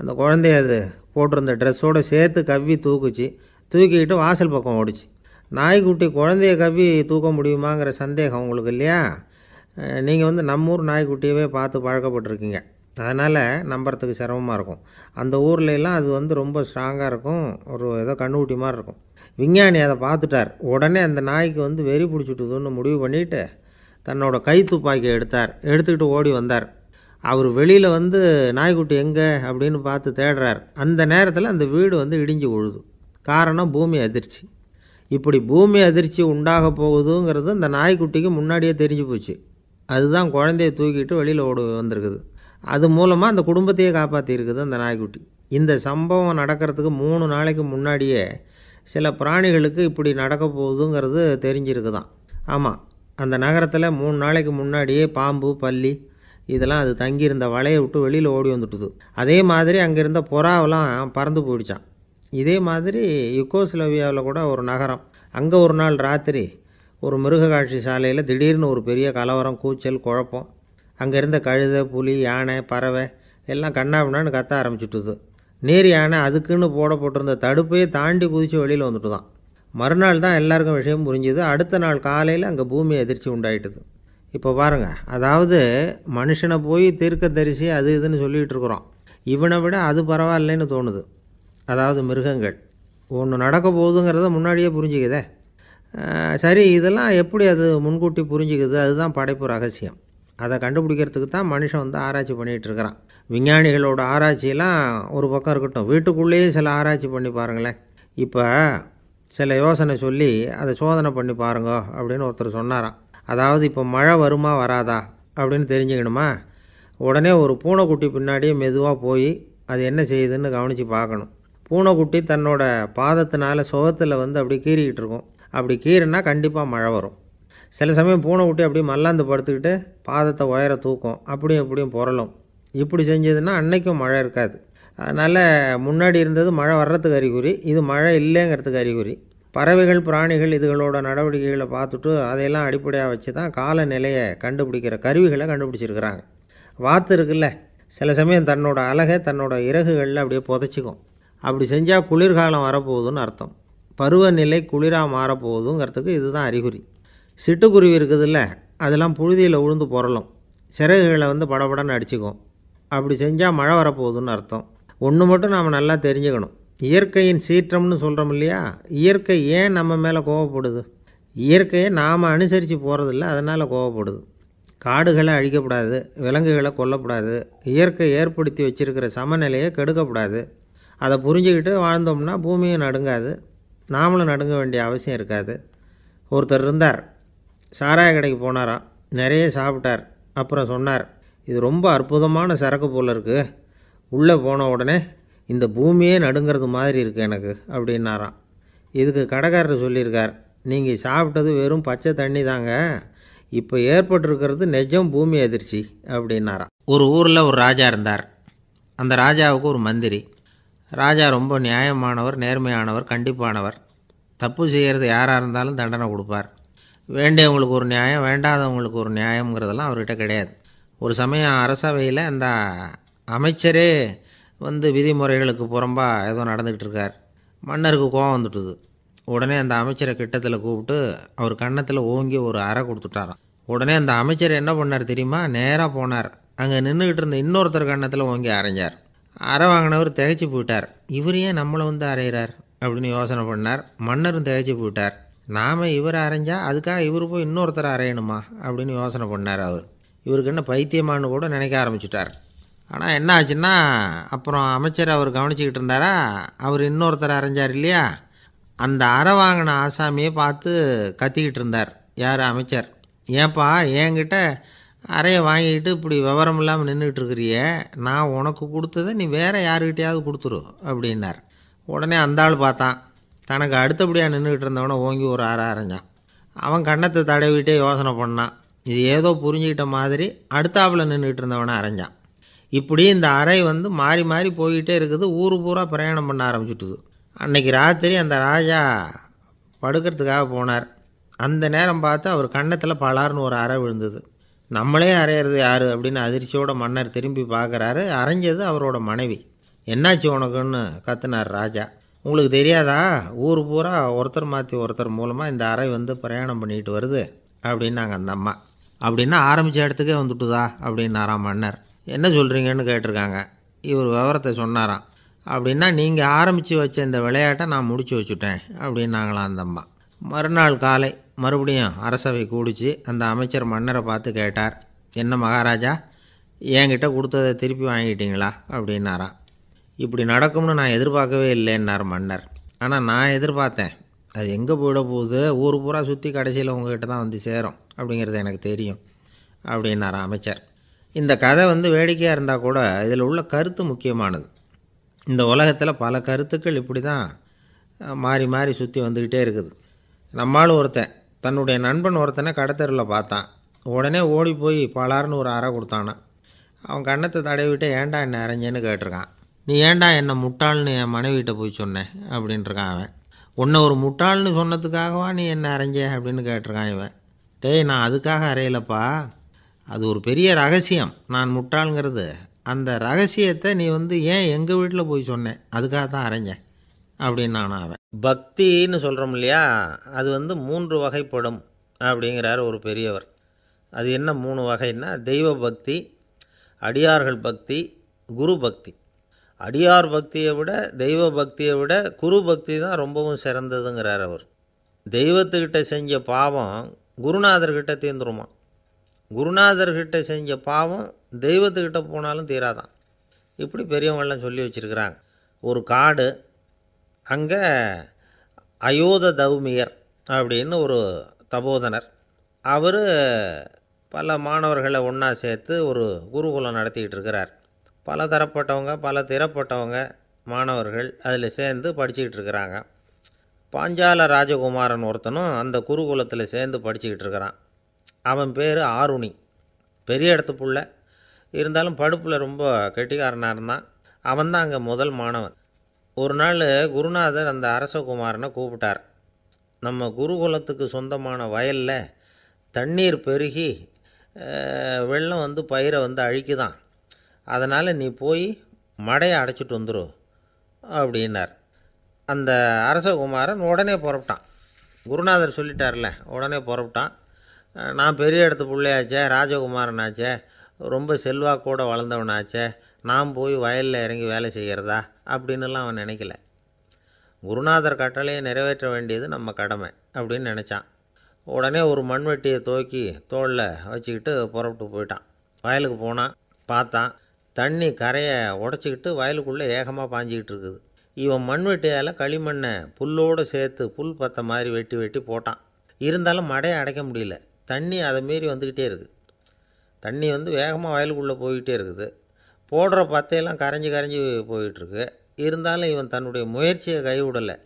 அந்த குழந்தைய அது போட்டிருந்த ட்ரெஸ்ஸோடு சேர்த்து கவ்வி தூக்குச்சு, தூக்கிக்கிட்டு வாசல் பக்கம் ஓடிச்சு. நாய்க்குட்டி குழந்தைய கவ்வி தூக்க முடியுமாங்கிற சந்தேகம் உங்களுக்கு இல்லையா? நீங்கள் வந்து நம்ம ஊர் நாய்க்குட்டியவே பார்த்து பழக்கப்பட்டிருக்கீங்க, அதனால் நம்புறதுக்கு சிரமமாக இருக்கும். அந்த ஊர்லெலாம் அது வந்து ரொம்ப ஸ்ட்ராங்காக இருக்கும், ஒரு ஏதோ கண்ணுக்குட்டி மாதிரி இருக்கும். விஞ்ஞானி அதை பார்த்துட்டார். உடனே அந்த நாய்க்கு வந்து வெறி பிடிச்சிட்டுதுன்னு முடிவு பண்ணிவிட்டு தன்னோட கை துப்பாக்கியை எடுத்துக்கிட்டு ஓடி வந்தார். அவர் வெளியில் வந்து நாய்க்குட்டி எங்கே அப்படின்னு பார்த்து தேடுறார். அந்த நேரத்தில் அந்த வீடு வந்து இடிஞ்சு விழுது. காரணம் பூமி அதிர்ச்சி. இப்படி பூமி அதிர்ச்சி உண்டாக போகுதுங்கிறது அந்த நாய்க்குட்டிக்கு முன்னாடியே தெரிஞ்சு போச்சு. அதுதான் குழந்தைய தூக்கிட்டு வெளியில் ஓடி வந்திருக்குது. அது மூலமாக அந்த குடும்பத்தையே காப்பாற்றிருக்குது அந்த நாய்க்குட்டி. இந்த சம்பவம் நடக்கிறதுக்கு 3 நாளைக்கு முன்னாடியே சில பிராணிகளுக்கு இப்படி நடக்க போகுதுங்கிறது தெரிஞ்சிருக்குதான். ஆமாம், அந்த நகரத்தில் 3 நாளைக்கு முன்னாடியே பாம்பு, பல்லி இதெல்லாம் அது தங்கியிருந்த வலையை விட்டு வெளியில் ஓடி வந்துட்டுது. அதே மாதிரி அங்கே இருந்த புறாவெல்லாம் பறந்து போயிடுச்சான். இதே மாதிரி யுகோஸ்லோவியாவில் கூட ஒரு நகரம், அங்கே ஒரு நாள் ராத்திரி ஒரு மிருக காட்சி சாலையில் திடீர்னு ஒரு பெரிய கலவரம், கூச்சல், குழப்பம். அங்கே இருந்த கழுதை, புலி, யானை, பறவை எல்லாம் கண்ணாபின்னான்னு கத்த ஆரம்பிச்சுட்டுது. நேர் யானை அதுக்குன்னு போடப்பட்டிருந்த தடுப்பையே தாண்டி குதித்து வெளியில் வந்துட்டு தான். மறுநாள் தான் எல்லாருக்கும் விஷயம் புரிஞ்சுது. அடுத்த நாள் காலையில் அங்கே பூமி அதிர்ச்சி உண்டாயிட்டுது. இப்போ பாருங்கள், அதாவது மனுஷனை போய் தீர்க்க தரிசி அது இதுன்னு சொல்லிகிட்டு இருக்கிறோம், இவனை விட அது பரவாயில்லைன்னு தோணுது. அதாவது மிருகங்கள் ஒன்று நடக்க போகுதுங்கிறத முன்னாடியே புரிஞ்சுக்குதே. சரி, இதெல்லாம் எப்படி அது முன்கூட்டி புரிஞ்சுக்குது? அதுதான் படைப்பு ரகசியம். அதை கண்டுபிடிக்கிறதுக்கு தான் மனுஷன் வந்து ஆராய்ச்சி பண்ணிகிட்டு இருக்கிறான். விஞ்ஞானிகளோட ஆராய்ச்சியெல்லாம் ஒரு பக்கம் இருக்கட்டும், வீட்டுக்குள்ளேயே சில ஆராய்ச்சி பண்ணி பாருங்களேன். இப்போ சில யோசனை சொல்லி அதை சோதனை பண்ணி பாருங்க அப்படின்னு ஒருத்தர் சொன்னாராம். அதாவது இப்போ மழை வருமா வராதா அப்படின்னு தெரிஞ்சுக்கணுமா, உடனே ஒரு பூனைக்குட்டி பின்னாடியே மெதுவாக போய் அது என்ன செய்யுதுன்னு கவனித்து பார்க்கணும். பூனைக்குட்டி தன்னோட பாதத்தினால சுகத்தில் வந்து அப்படி கீறிக்கிட்டு இருக்கும். அப்படி கீறினா கண்டிப்பாக மழை வரும். சில சமயம் பூனைக்குட்டி அப்படி மல்லாந்து படுத்துக்கிட்டு பாதத்தை உயர தூக்கும், அப்படியும் இப்படியும் புரளும். இப்படி செஞ்சதுன்னா அன்னைக்கும் மழை இருக்காது. அதனால் முன்னாடி இருந்தது மழை வர்றதுக்கு அறிகுறி, இது மழை இல்லைங்கிறதுக்கு அறிகுறி. பறவைகள், பிராணிகள் இதுகளோட நடவடிக்கைகளை பார்த்துட்டு அதையெல்லாம் அடிப்படையாக வச்சு தான் காலநிலையை கண்டுபிடிக்கிற கருவிகளை கண்டுபிடிச்சிருக்கிறாங்க. வாத்து இருக்குல்ல, சில சமயம் தன்னோட அழகை தன்னோட இறகுகளில் அப்படியே புதைச்சிக்கும். அப்படி செஞ்சால் குளிர்காலம் வரப்போகுதுன்னு அர்த்தம். பருவநிலை குளிராக மாறப்போகுதுங்கிறதுக்கு இதுதான் அறிகுறி. சிட்டுக்குருவி இருக்குதுல்ல, அதெல்லாம் புழுதியில் உழுந்து புரளும், சிறகுகளை வந்து படபடன்னு அடிச்சுக்கும். அப்படி செஞ்சால் மழை வரப்போகுதுன்னு அர்த்தம். ஒன்று மட்டும் நாம் நல்லா தெரிஞ்சுக்கணும், இயற்கையின் சீற்றம்னு சொல்கிறோம் இல்லையா, இயற்கை ஏன் நம்ம மேலே கோவப்படுது? இயற்கையை நாம் அனுசரித்து போகிறதில்ல, அதனால் கோவப்படுது. காடுகளை அழிக்கக்கூடாது, விலங்குகளை கொல்லக்கூடாது, இயற்கை ஏற்படுத்தி வச்சுருக்கிற சமநிலையை கெடுக்கக்கூடாது. அதை புரிஞ்சுக்கிட்டு வாழ்ந்தோம்னா பூமியும் நடுங்காது, நாமளும் நடுங்க வேண்டிய அவசியம் இருக்காது. ஒருத்தர் இருந்தார், சாராய கடைக்கு போனாராம், நிறைய சாப்பிட்டார். அப்புறம் சொன்னார், இது ரொம்ப அற்புதமான சரக்கு போல் இருக்குது, உள்ளே போன உடனே இந்த பூமியே நடுங்கிறது மாதிரி இருக்குது எனக்கு அப்படின்னாராம். இதுக்கு கடைக்காரர் சொல்லியிருக்கார், நீங்கள் சாப்பிட்டது வெறும் பச்சை தண்ணி தாங்க, இப்போ ஏற்பட்டிருக்கிறது நிஜம் பூமி அதிர்ச்சி அப்படின்னாராம். ஒரு ஊரில் ஒரு ராஜா இருந்தார். அந்த ராஜாவுக்கு ஒரு மந்திரி. ராஜா ரொம்ப நியாயமானவர், நேர்மையானவர், கண்டிப்பானவர். தப்பு செய்கிறது யாராக இருந்தாலும் தண்டனை கொடுப்பார். வேண்டியவங்களுக்கு ஒரு நியாயம், வேண்டாதவங்களுக்கு ஒரு நியாயங்கிறதெல்லாம் அவர்கிட்ட கிடையாது. ஒரு சமயம் அரசவையில் அந்த அமைச்சரே வந்து விதிமுறைகளுக்கு புறம்பாக ஏதோ நடந்துக்கிட்டு இருக்கார். மன்னருக்கு கோபம் வந்துட்டுது. உடனே அந்த அமைச்சரை கிட்டத்தில் கூப்பிட்டு அவர் கன்னத்தில் ஓங்கி ஒரு அறை கொடுத்துட்டாராம். உடனே அந்த அமைச்சர் என்ன பண்ணார் தெரியுமா, நேராக போனார், அங்கே நின்றுக்கிட்டு இருந்த இன்னொருத்தர் கன்னத்தில் ஓங்கி அரைஞ்சார். அறை வாங்கினவர் திகைச்சு போயிட்டார். இவர் ஏன் நம்மளை வந்து அரைகிறார் அப்படின்னு யோசனை பண்ணார். மன்னரும் திகைச்சு போயிட்டார். நாம் இவரை அரைஞ்சா அதுக்காக இவர் போய் இன்னொருத்தரை அரையணுமா அப்படின்னு யோசனை பண்ணார். இவருக்கு என்ன பைத்தியமானு கூட நினைக்க ஆரம்பிச்சிட்டார். ஆனால் என்ன ஆச்சுன்னா, அப்புறம் அமைச்சர் அவர் கவனிச்சிக்கிட்டு இருந்தாரா, அவர் இன்னொருத்தரை அரைஞ்சார் இல்லையா, அந்த அறை வாங்கின ஆசாமியை பார்த்து கத்திக்கிட்டு இருந்தார். யார்? அமைச்சர். ஏன்பா என்கிட்ட அறையை வாங்கிக்கிட்டு இப்படி விவரம் இல்லாமல் நின்றுட்டு இருக்கிறிய, நான் உனக்கு கொடுத்ததை நீ வேறு யாருக்கிட்டையாவது கொடுத்துரு அப்படின்னார். உடனே அந்த ஆள் பார்த்தான், தனக்கு அடுத்தபடியாக நின்றுக்கிட்டு இருந்தவனை ஓங்கி ஒரு அறை அரைஞ்சான். அவன் கன்னத்தை தடவிட்டே யோசனை பண்ணான். இது ஏதோ புரிஞ்சுக்கிட்ட மாதிரி அடுத்தாப்பில் நின்றுக்கிட்டு இருந்தவனை அரைஞ்சான். இப்படி இந்த அறை வந்து மாறி மாறி போய்கிட்டே இருக்குது. ஊர் பூரா பிரயாணம் பண்ண ஆரம்பிச்சுட்டுது. அன்றைக்கி ராத்திரி அந்த ராஜா படுக்கிறதுக்காக போனார். அந்த நேரம் பார்த்து அவர் கன்னத்தில் பலார்னு ஒரு அறை விழுந்தது. நம்மளே அரையிறது யார் அப்படின்னு அதிர்ச்சியோட மன்னர் திரும்பி பார்க்குறாரு. அரைஞ்சது அவரோட மனைவி. என்னாச்சு உனக்குன்னு கத்துனார் ராஜா. உங்களுக்கு தெரியாதா, ஊர் பூரா ஒருத்தர் மாற்றி ஒருத்தர் மூலமாக இந்த அறை வந்து பிரயாணம் பண்ணிட்டு வருது அப்படின்னாங்க அந்த அம்மா. அப்படின்னா ஆரம்பித்த இடத்துக்கே வந்துட்டுதா அப்படின்னாராம் மன்னர். என்ன சொல்கிறீங்கன்னு கேட்டிருக்காங்க. இவர் விவரத்தை சொன்னாராம். அப்படின்னா நீங்கள் ஆரம்பித்து வச்ச இந்த விளையாட்டை நான் முடிச்சு வச்சுட்டேன் அப்படின்னாங்களாம் அந்த அம்மா. மறுநாள் காலை மறுபடியும் அரசவை கூடிச்சு அந்த அமைச்சர் மன்னரை பார்த்து கேட்டார், என்ன மகாராஜா, என்கிட்ட கொடுத்ததை திருப்பி வாங்கிட்டீங்களா அப்படின்னாராம். இப்படி நடக்கும்னு நான் எதிர்பார்க்கவே இல்லைன்னார் மன்னர். ஆனால் நான் எதிர்பார்த்தேன், அது எங்கே போயிட போகுது, ஊர் பூரா சுற்றி கடைசியில் உங்ககிட்ட தான் வந்து சேரும் அப்படிங்கிறது எனக்கு தெரியும் அப்படின்னார் அமைச்சர். இந்த கதை வந்து வேடிக்கையாக இருந்தால் கூட இதில் உள்ள கருத்து முக்கியமானது. இந்த உலகத்தில் பல கருத்துக்கள் இப்படி தான் மாறி மாறி சுற்றி வந்துக்கிட்டே இருக்குது. நம்மளும் ஒருத்தன் தன்னுடைய நண்பன் ஒருத்தனை கடத்தெருவில் பார்த்தான். உடனே ஓடி போய் பலார்னு ஒரு அறை கொடுத்தானா. அவன் கன்னத்தை தடவிட்டு ஏன்டா என்ன அரைஞ்சேன்னு கேட்டிருக்கான். நீ ஏன்டா என்னை முட்டாள்னு என் மனைவிட்ட போய் சொன்னேன் அப்படின்ட்டுருக்கான் அவன். உன்னை ஒரு முட்டாள்னு சொன்னதுக்காகவா நீ என்ன அரைஞ்ச அப்படின்னு கேட்டிருக்கான் இவன். டேய், நான் அதுக்காக அறையலப்பா, அது ஒரு பெரிய ரகசியம், நான் முட்டாளுங்கிறது. அந்த ரகசியத்தை நீ வந்து ஏன் எங்கள் வீட்டில் போய் சொன்னேன், அதுக்காக தான் அரைஞ்சேன் அப்படின்னு நானும் அவன். பக்தின்னு சொல்கிறோம் இல்லையா, அது வந்து 3 வகைப்படும் அப்படிங்கிறார் ஒரு பெரியவர். அது என்ன 3 வகைன்னா, தெய்வ பக்தி, அடியார்கள் பக்தி, குரு பக்தி. அடியார் பக்தியை விட தெய்வ பக்தியை விட குரு பக்தி தான் ரொம்பவும் சிறந்ததுங்கிறார் அவர். தெய்வத்துக்கிட்ட செஞ்ச பாவம் குருநாதர்கிட்ட தீர்ந்துருமா, குருநாதர்கிட்ட செஞ்ச பாவம் தெய்வத்துக்கிட்ட போனாலும் தீராதான். இப்படி பெரியவங்கள்லாம் சொல்லி வச்சுருக்கிறாங்க. ஒரு காடு, அங்கே அயோத தௌமியர் அப்படின்னு ஒரு தபோதனர், அவர் பல மாணவர்களை ஒன்றா சேர்த்து ஒரு குருகுலம் நடத்திக்கிட்டு இருக்கிறார். பல தரப்பட்டவங்க, பல திறப்பட்டவங்க மாணவர்கள் அதில் சேர்ந்து படிச்சுக்கிட்டு இருக்கிறாங்க. பாஞ்சால ராஜகுமாரன் ஒருத்தனும் அந்த குருகுலத்தில் சேர்ந்து படிச்சுக்கிட்டு இருக்கிறான். அவன் பேர் ஆருணி. பெரிய இடத்து புள்ள, இருந்தாலும் படுப்பில் ரொம்ப கெட்டிக்காரனாக இருந்தான். அவன் தான் அங்கே முதல் மாணவன். ஒரு நாள் குருநாதர் அந்த அரசகுமாரனை கூப்பிட்டார். நம்ம குருகுலத்துக்கு சொந்தமான வயலில் தண்ணீர் பெருகி வெள்ளம் வந்து பயிரை வந்து அழிக்குதான், அதனால் நீ போய் மடையை அடைச்சிட்டு வந்துரு அப்படின்னார். அந்த அரசகுமாரன் உடனே புறப்பட்டான். குருநாதர் சொல்லிட்டார்ல, உடனே புறப்பட்டான். நான் பெரிய இடத்து பிள்ளையாச்சே, ராஜகுமாரனாச்சே, ரொம்ப செல்வாக்கோடு வளர்ந்தவனாச்சே, நான் போய் வயலில் இறங்கி வேலை செய்கிறதா அப்படின்னுலாம் அவன் நினைக்கல. குருநாதர் கட்டளையை நிறைவேற்ற வேண்டியது நம்ம கடமை அப்படின்னு நினச்சான். உடனே ஒரு மண்வெட்டியை தூக்கி தோளில் வச்சுக்கிட்டு புறப்பட்டு போயிட்டான். வயலுக்கு போனான். பார்த்தான், தண்ணி கரையை உடச்சிக்கிட்டு வயலுக்குள்ளே ஏகமாக பாஞ்சிக்கிட்டு இருக்குது. இவன் மண்வெட்டியால் களிமண்ணை புல்லோடு சேர்த்து புல் பற்ற மாதிரி வெட்டி வெட்டி போட்டான். இருந்தாலும் மடையை அடைக்க முடியல. தண்ணி அதை மீறி வந்துக்கிட்டே இருக்குது. தண்ணி வேகமாக வயலுக்குள்ளே போய்கிட்டே இருக்குது. போடுற பத்தையெல்லாம் கரைஞ்சி கரைஞ்சி போயிட்டுருக்கு. இருந்தாலும் இவன் தன்னுடைய முயற்சியை கைவிடலை.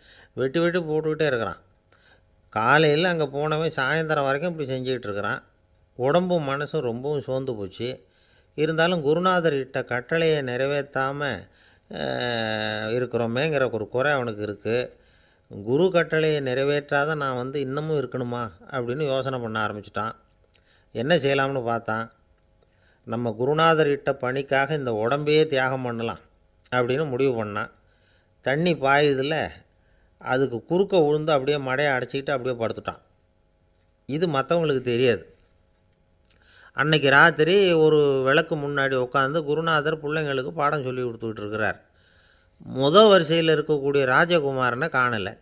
வெட்டி வெட்டி போட்டுக்கிட்டே இருக்கிறான். காலையில் அங்கே போனவன் சாயந்தரம் வரைக்கும் இப்படி செஞ்சுக்கிட்டு இருக்கிறான். உடம்பும் மனசும் ரொம்பவும் சோர்ந்து போச்சு. இருந்தாலும் குருநாதர் இட்ட கட்டளையை நிறைவேற்றாமல் இருக்கிறோமேங்கிற ஒரு குறை அவனுக்கு இருக்குது. குரு கட்டளையை நிறைவேற்றாத நான் இன்னமும் இருக்கணுமா அப்படின்னு யோசனை பண்ண ஆரம்பிச்சிட்டான். என்ன செய்யலாம்னு பார்த்தான். நம்ம குருநாதர் இட்ட பணிக்காக இந்த உடம்பையே தியாகம் பண்ணலாம் அப்படின்னு முடிவு பண்ணான். தண்ணி பாயுதில் அதுக்கு குறுக்க விழுந்து அப்படியே மடையை அடைச்சிக்கிட்டு அப்படியே படுத்துட்டான். இது மற்றவங்களுக்கு தெரியாது. அன்னைக்கு ராத்திரி ஒரு விளக்கு முன்னாடி உட்காந்து குருநாதர் பிள்ளைங்களுக்கு பாடம் சொல்லி கொடுத்துக்கிட்டு இருக்கிறார். வரிசையில் இருக்கக்கூடிய ராஜகுமாரனை காணலை.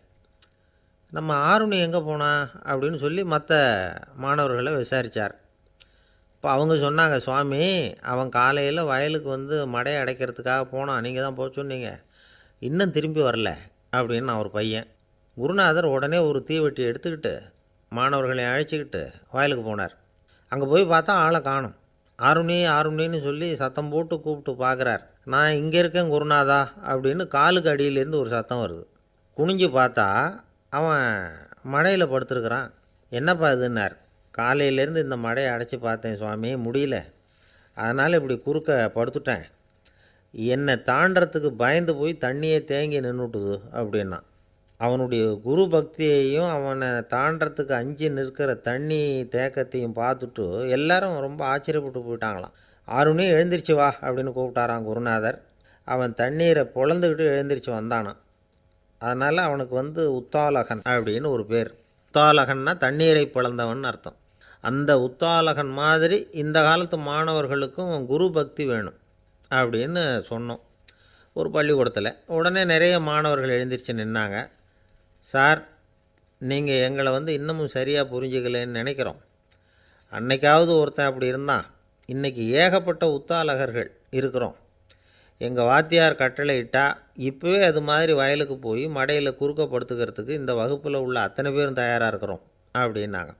நம்ம ஆருணி எங்கே போனா அப்படின்னு சொல்லி மற்ற மாணவர்களை விசாரித்தார். இப்போ அவங்க சொன்னாங்க, சுவாமி அவன் காலையில் வயலுக்கு மடையை அடைக்கிறதுக்காக போனான், நீங்கள் தான் போக சொன்னீங்க, இன்னும் திரும்பி வரல அப்படின்னு அவர் பையன். குருநாதர் உடனே ஒரு தீவெட்டி எடுத்துக்கிட்டு மாணவர்களை அழைச்சிக்கிட்டு வயலுக்கு போனார். அங்கே போய் பார்த்தா ஆளை காணும். ஆருணி ஆருணின்னு சொல்லி சத்தம் போட்டு கூப்பிட்டு பார்க்குறார். நான் இங்கே இருக்கேன் குருநாதா அப்படின்னு காலுக்கு அடியிலேருந்து ஒரு சத்தம் வருது. குனிஞ்சு பார்த்தா அவன் மடையில் படுத்துருக்குறான். என்னப்பா இதுன்னார். காலையிலேருந்து இந்த மடையை அடைச்சி பார்த்தேன் சுவாமி, முடியல, அதனால் இப்படி குறுக்க படுத்துட்டேன். என்னை தாண்டறதுக்கு பயந்து போய் தண்ணியே தேங்கி நின்றுட்டுது அப்படின்னா. அவனுடைய குரு பக்தியையும் அவனை தாண்டறதுக்கு அஞ்சு நிற்கிற தண்ணி தேக்கத்தையும் பார்த்துட்டு எல்லாரும் ரொம்ப ஆச்சரியப்பட்டு போயிட்டாங்களாம். ஆருணி எழுந்திரிச்சு வா அப்படின்னு கூப்பிட்டாரான் குருநாதர். அவன் தண்ணீரை பொழந்துக்கிட்டு எழுந்திரிச்சு வந்தானான். அதனால் அவனுக்கு உத்தாலகன் அப்படின்னு ஒரு பேர். உத்தாலகன்னா தண்ணீரை பிளந்தவன் அர்த்தம். அந்த உத்தாலகன் மாதிரி இந்த காலத்து மாணவர்களுக்கும் குரு பக்தி வேணும் அப்படின்னு சொன்னோம் ஒரு பள்ளிக்கூடத்தில். உடனே நிறைய மாணவர்கள் எழுந்திரிச்சு நின்னாங்க. சார், நீங்கள் எங்களை இன்னமும் சரியாக புரிஞ்சுக்கலன்னு நினைக்கிறோம். அன்னைக்காவது ஒருத்தன் அப்படி இருந்தான், இன்றைக்கி ஏகப்பட்ட உத்தாலகர்கள் இருக்கிறோம். எங்கள் வாத்தியார் கட்டளை இட்டால் இப்போவே அது மாதிரி வயலுக்கு போய் மடையில் குறுக்கப்படுத்துக்கிறதுக்கு இந்த வகுப்பில் உள்ள அத்தனை பேரும் தயாராக இருக்கிறோம் அப்படின்னாங்க.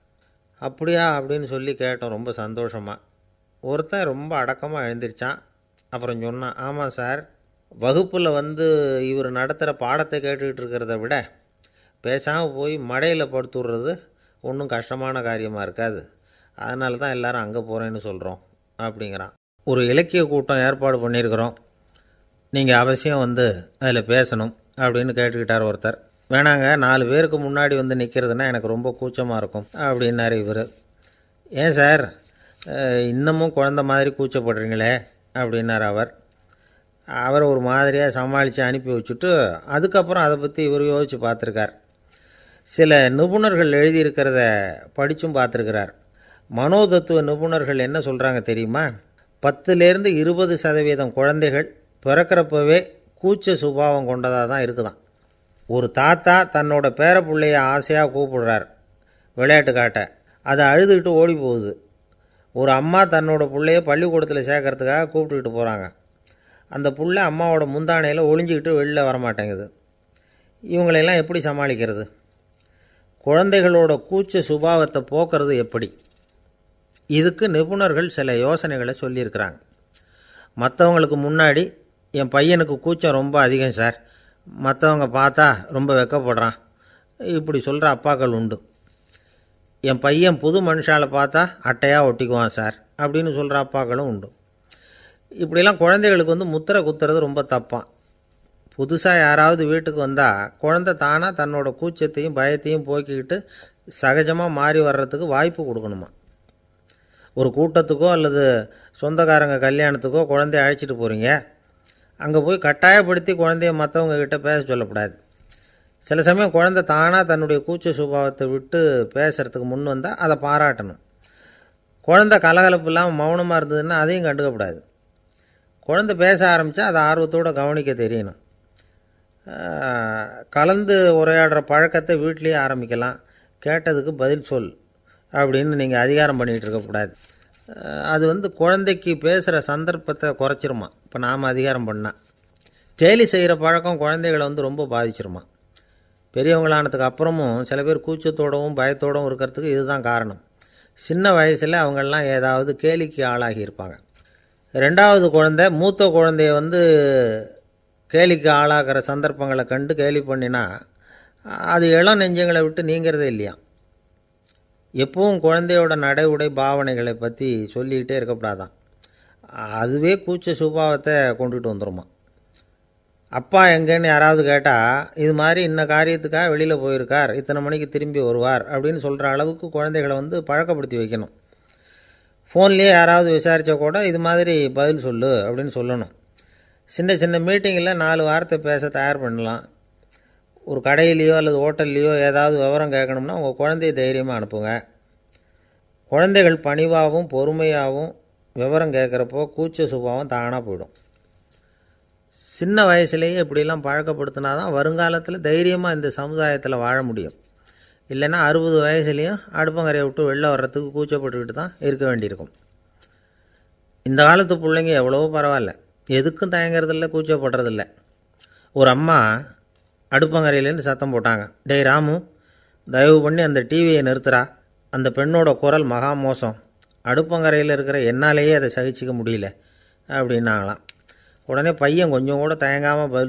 அப்படியா அப்படின்னு சொல்லி கேட்டோம் ரொம்ப சந்தோஷமாக. ஒருத்தன் ரொம்ப அடக்கமாக எழுந்திரிச்சான். அப்புறம் சொன்னான், ஆமாம் சார், வகுப்பில் இவர் நடத்துகிற பாடத்தை கேட்டுக்கிட்டு இருக்கிறத விட பேசாமல் போய் மடையில் படுத்துடுறது ஒன்றும் கஷ்டமான காரியமாக இருக்காது, அதனால தான் எல்லோரும் அங்கே போகிறேன்னு சொல்கிறோம் அப்படிங்கிறான். ஒரு இலக்கிய கூட்டம் ஏற்பாடு பண்ணியிருக்கிறோம், நீங்கள் அவசியம் அதில் பேசணும் அப்படின்னு கேட்டுக்கிட்டார் ஒருத்தர். வேணாங்க, 4 பேருக்கு முன்னாடி நிற்கிறதுனா எனக்கு ரொம்ப கூச்சமாக இருக்கும் அப்படின்னாரு இவர். ஏன் சார் இன்னமும் குழந்த மாதிரி கூச்சப்படுறீங்களே அப்படின்னார் அவர். அவரை ஒரு மாதிரியாக சமாளித்து அனுப்பி வச்சுட்டு அதுக்கப்புறம் அதை பற்றி இவர் யோசித்து பார்த்துருக்கார். சில நிபுணர்கள் எழுதியிருக்கிறத படித்தும் பார்த்துருக்கிறார். மனோதத்துவ நிபுணர்கள் என்ன சொல்கிறாங்க தெரியுமா? 10லேருந்து 20% குழந்தைகள் பிறக்கிறப்பவே கூச்ச சுபாவம் கொண்டதாக தான் இருக்குதான். ஒரு தாத்தா தன்னோட பேர பிள்ளைய ஆசையாக கூப்பிடுறார் விளையாட்டு காட்ட, அதை அழுதுகிட்டு ஓடி போகுது. ஒரு அம்மா தன்னோட பிள்ளைய பள்ளிக்கூடத்தில் சேர்க்கறதுக்காக கூப்பிட்டுக்கிட்டு போகிறாங்க. அந்த பிள்ளை அம்மாவோட முந்தானையில் ஒளிஞ்சிக்கிட்டு வெளில வரமாட்டேங்குது. இவங்களெல்லாம் எப்படி சமாளிக்கிறது? குழந்தைகளோட கூச்ச சுபாவத்தை போக்குறது எப்படி? இதுக்கு நிபுணர்கள் சில யோசனைகளை சொல்லியிருக்கிறாங்க. மற்றவங்களுக்கு முன்னாடி என் பையனுக்கு கூச்சம் ரொம்ப அதிகம் சார், மற்றவங்க பார்த்தா ரொம்ப வெக்கப்படுறான், இப்படி சொல்கிற அப்பாக்கள் உண்டு. என் பையன் புது மனுஷால பார்த்தா அட்டையாக ஒட்டிக்குவான் சார் அப்படின்னு சொல்கிற அப்பாக்களும் உண்டு. இப்படிலாம் குழந்தைகளுக்கு முத்திரை குத்துறது ரொம்ப தப்பான். புதுசாக யாராவது வீட்டுக்கு வந்தால் குழந்தை தானாக தன்னோட கூச்சத்தையும் பயத்தையும் போக்கிக்கிட்டு சகஜமாக மாறி வர்றதுக்கு வாய்ப்பு கொடுக்கணுமா. ஒரு கூட்டத்துக்கோ அல்லது சொந்தக்காரங்க கல்யாணத்துக்கோ குழந்தைய அழைச்சிட்டு போகிறீங்க, அங்கே போய் கட்டாயப்படுத்தி குழந்தைய மற்றவங்க கிட்ட பேச சொல்லக்கூடாது. சில சமயம் குழந்தை தானாக தன்னுடைய கூச்ச சுபாவத்தை விட்டு பேசுகிறதுக்கு முன் வந்தால் அதை பாராட்டணும். குழந்தை கலகலப்பு இல்லாமல் மௌனமாக இருந்ததுன்னா அதையும் கண்டுக்கக்கூடாது. குழந்தை பேச ஆரம்பித்தா அதை ஆர்வத்தோடு கவனிக்க தெரியணும். கலந்து உரையாடுற பழக்கத்தை வீட்லேயே ஆரம்பிக்கலாம். கேட்டதுக்கு பதில் சொல் அப்படின்னு நீங்கள் அதிகாரம் பண்ணிகிட்டு இருக்கக்கூடாது. அது குழந்தைக்கு பேசுகிற சந்தர்ப்பத்தை குறைச்சிருமா. இப்போ நாம் அதிகாரம் பண்ணால் கேலி செய்கிற பழக்கம் குழந்தைகளை ரொம்ப பாதிச்சிருமா. பெரியவங்களானதுக்கு அப்புறமும் சில பேர் கூச்சத்தோடவும் பயத்தோடவும் இருக்கிறதுக்கு இதுதான் காரணம். சின்ன வயசில் அவங்கெல்லாம் ஏதாவது கேலிக்கு ஆளாகி இருப்பாங்க. ரெண்டாவது குழந்தை மூத்த குழந்தைய கேலிக்கு ஆளாகிற சந்தர்ப்பங்களை கண்டு கேலி பண்ணினா அது இளம் நெஞ்சங்களை விட்டு நீங்கிறதே இல்லையா. எப்பவும் குழந்தையோட நடை உடை பாவனைகளை பற்றி சொல்லிக்கிட்டே இருக்கக்கூடாதான். அதுவே கூச்ச சுபாவத்தை கொண்டுகிட்டு வந்துடுமா. அப்பா எங்கேன்னு யாராவது கேட்டால் இது மாதிரி இன்ன காரியத்துக்காக வெளியில் போயிருக்கார், இத்தனை மணிக்கு திரும்பி வருவார் அப்படின்னு சொல்கிற அளவுக்கு குழந்தைகளை பழக்கப்படுத்தி வைக்கணும். ஃபோன்லேயே யாராவது விசாரித்தா கூட இது மாதிரி பதில் சொல்லு அப்படின்னு சொல்லணும். சின்ன சின்ன மீட்டிங்கில் 4 வார்த்தை பேச தயார் பண்ணலாம். ஒரு கடையிலையோ அல்லது ஹோட்டல்லையோ ஏதாவது விவரம் கேட்கணும்னா உங்கள் குழந்தைய தைரியமாக அனுப்புங்க. குழந்தைகள் பணிவாகவும் பொறுமையாகவும் விவரம் கேட்குறப்போ கூச்ச சுபாவம் தானாக போயிடும். சின்ன வயசுலேயே இப்படிலாம் பழக்கப்படுத்தினா தான் வருங்காலத்தில் தைரியமாக இந்த சமுதாயத்தில் வாழ முடியும். இல்லைன்னா 60 வயசுலேயும் அடுப்பங்கரையை விட்டு வெளில வர்றதுக்கு கூச்சப்பட்டுக்கிட்டு தான் இருக்க வேண்டியிருக்கும். இந்த காலத்து பிள்ளைங்க எவ்வளவோ பரவாயில்ல, எதுக்கும் தயங்குறதில்ல, கூச்சப்படுறதில்ல. ஒரு அம்மா அடுப்பங்கரையிலேருந்து சத்தம் போட்டாங்க, டேய் ராமு, தயவு பண்ணி அந்த டிவியை நிறுத்துறா, அந்த பெண்ணோட குரல் மகா மோசம், அடுப்பங்கரையில் இருக்கிற என்னாலேயே அதை சகிச்சிக்க முடியல அப்படின்னாங்களாம். உடனே பையன் கொஞ்சம் கூட தயங்காமல் பதில்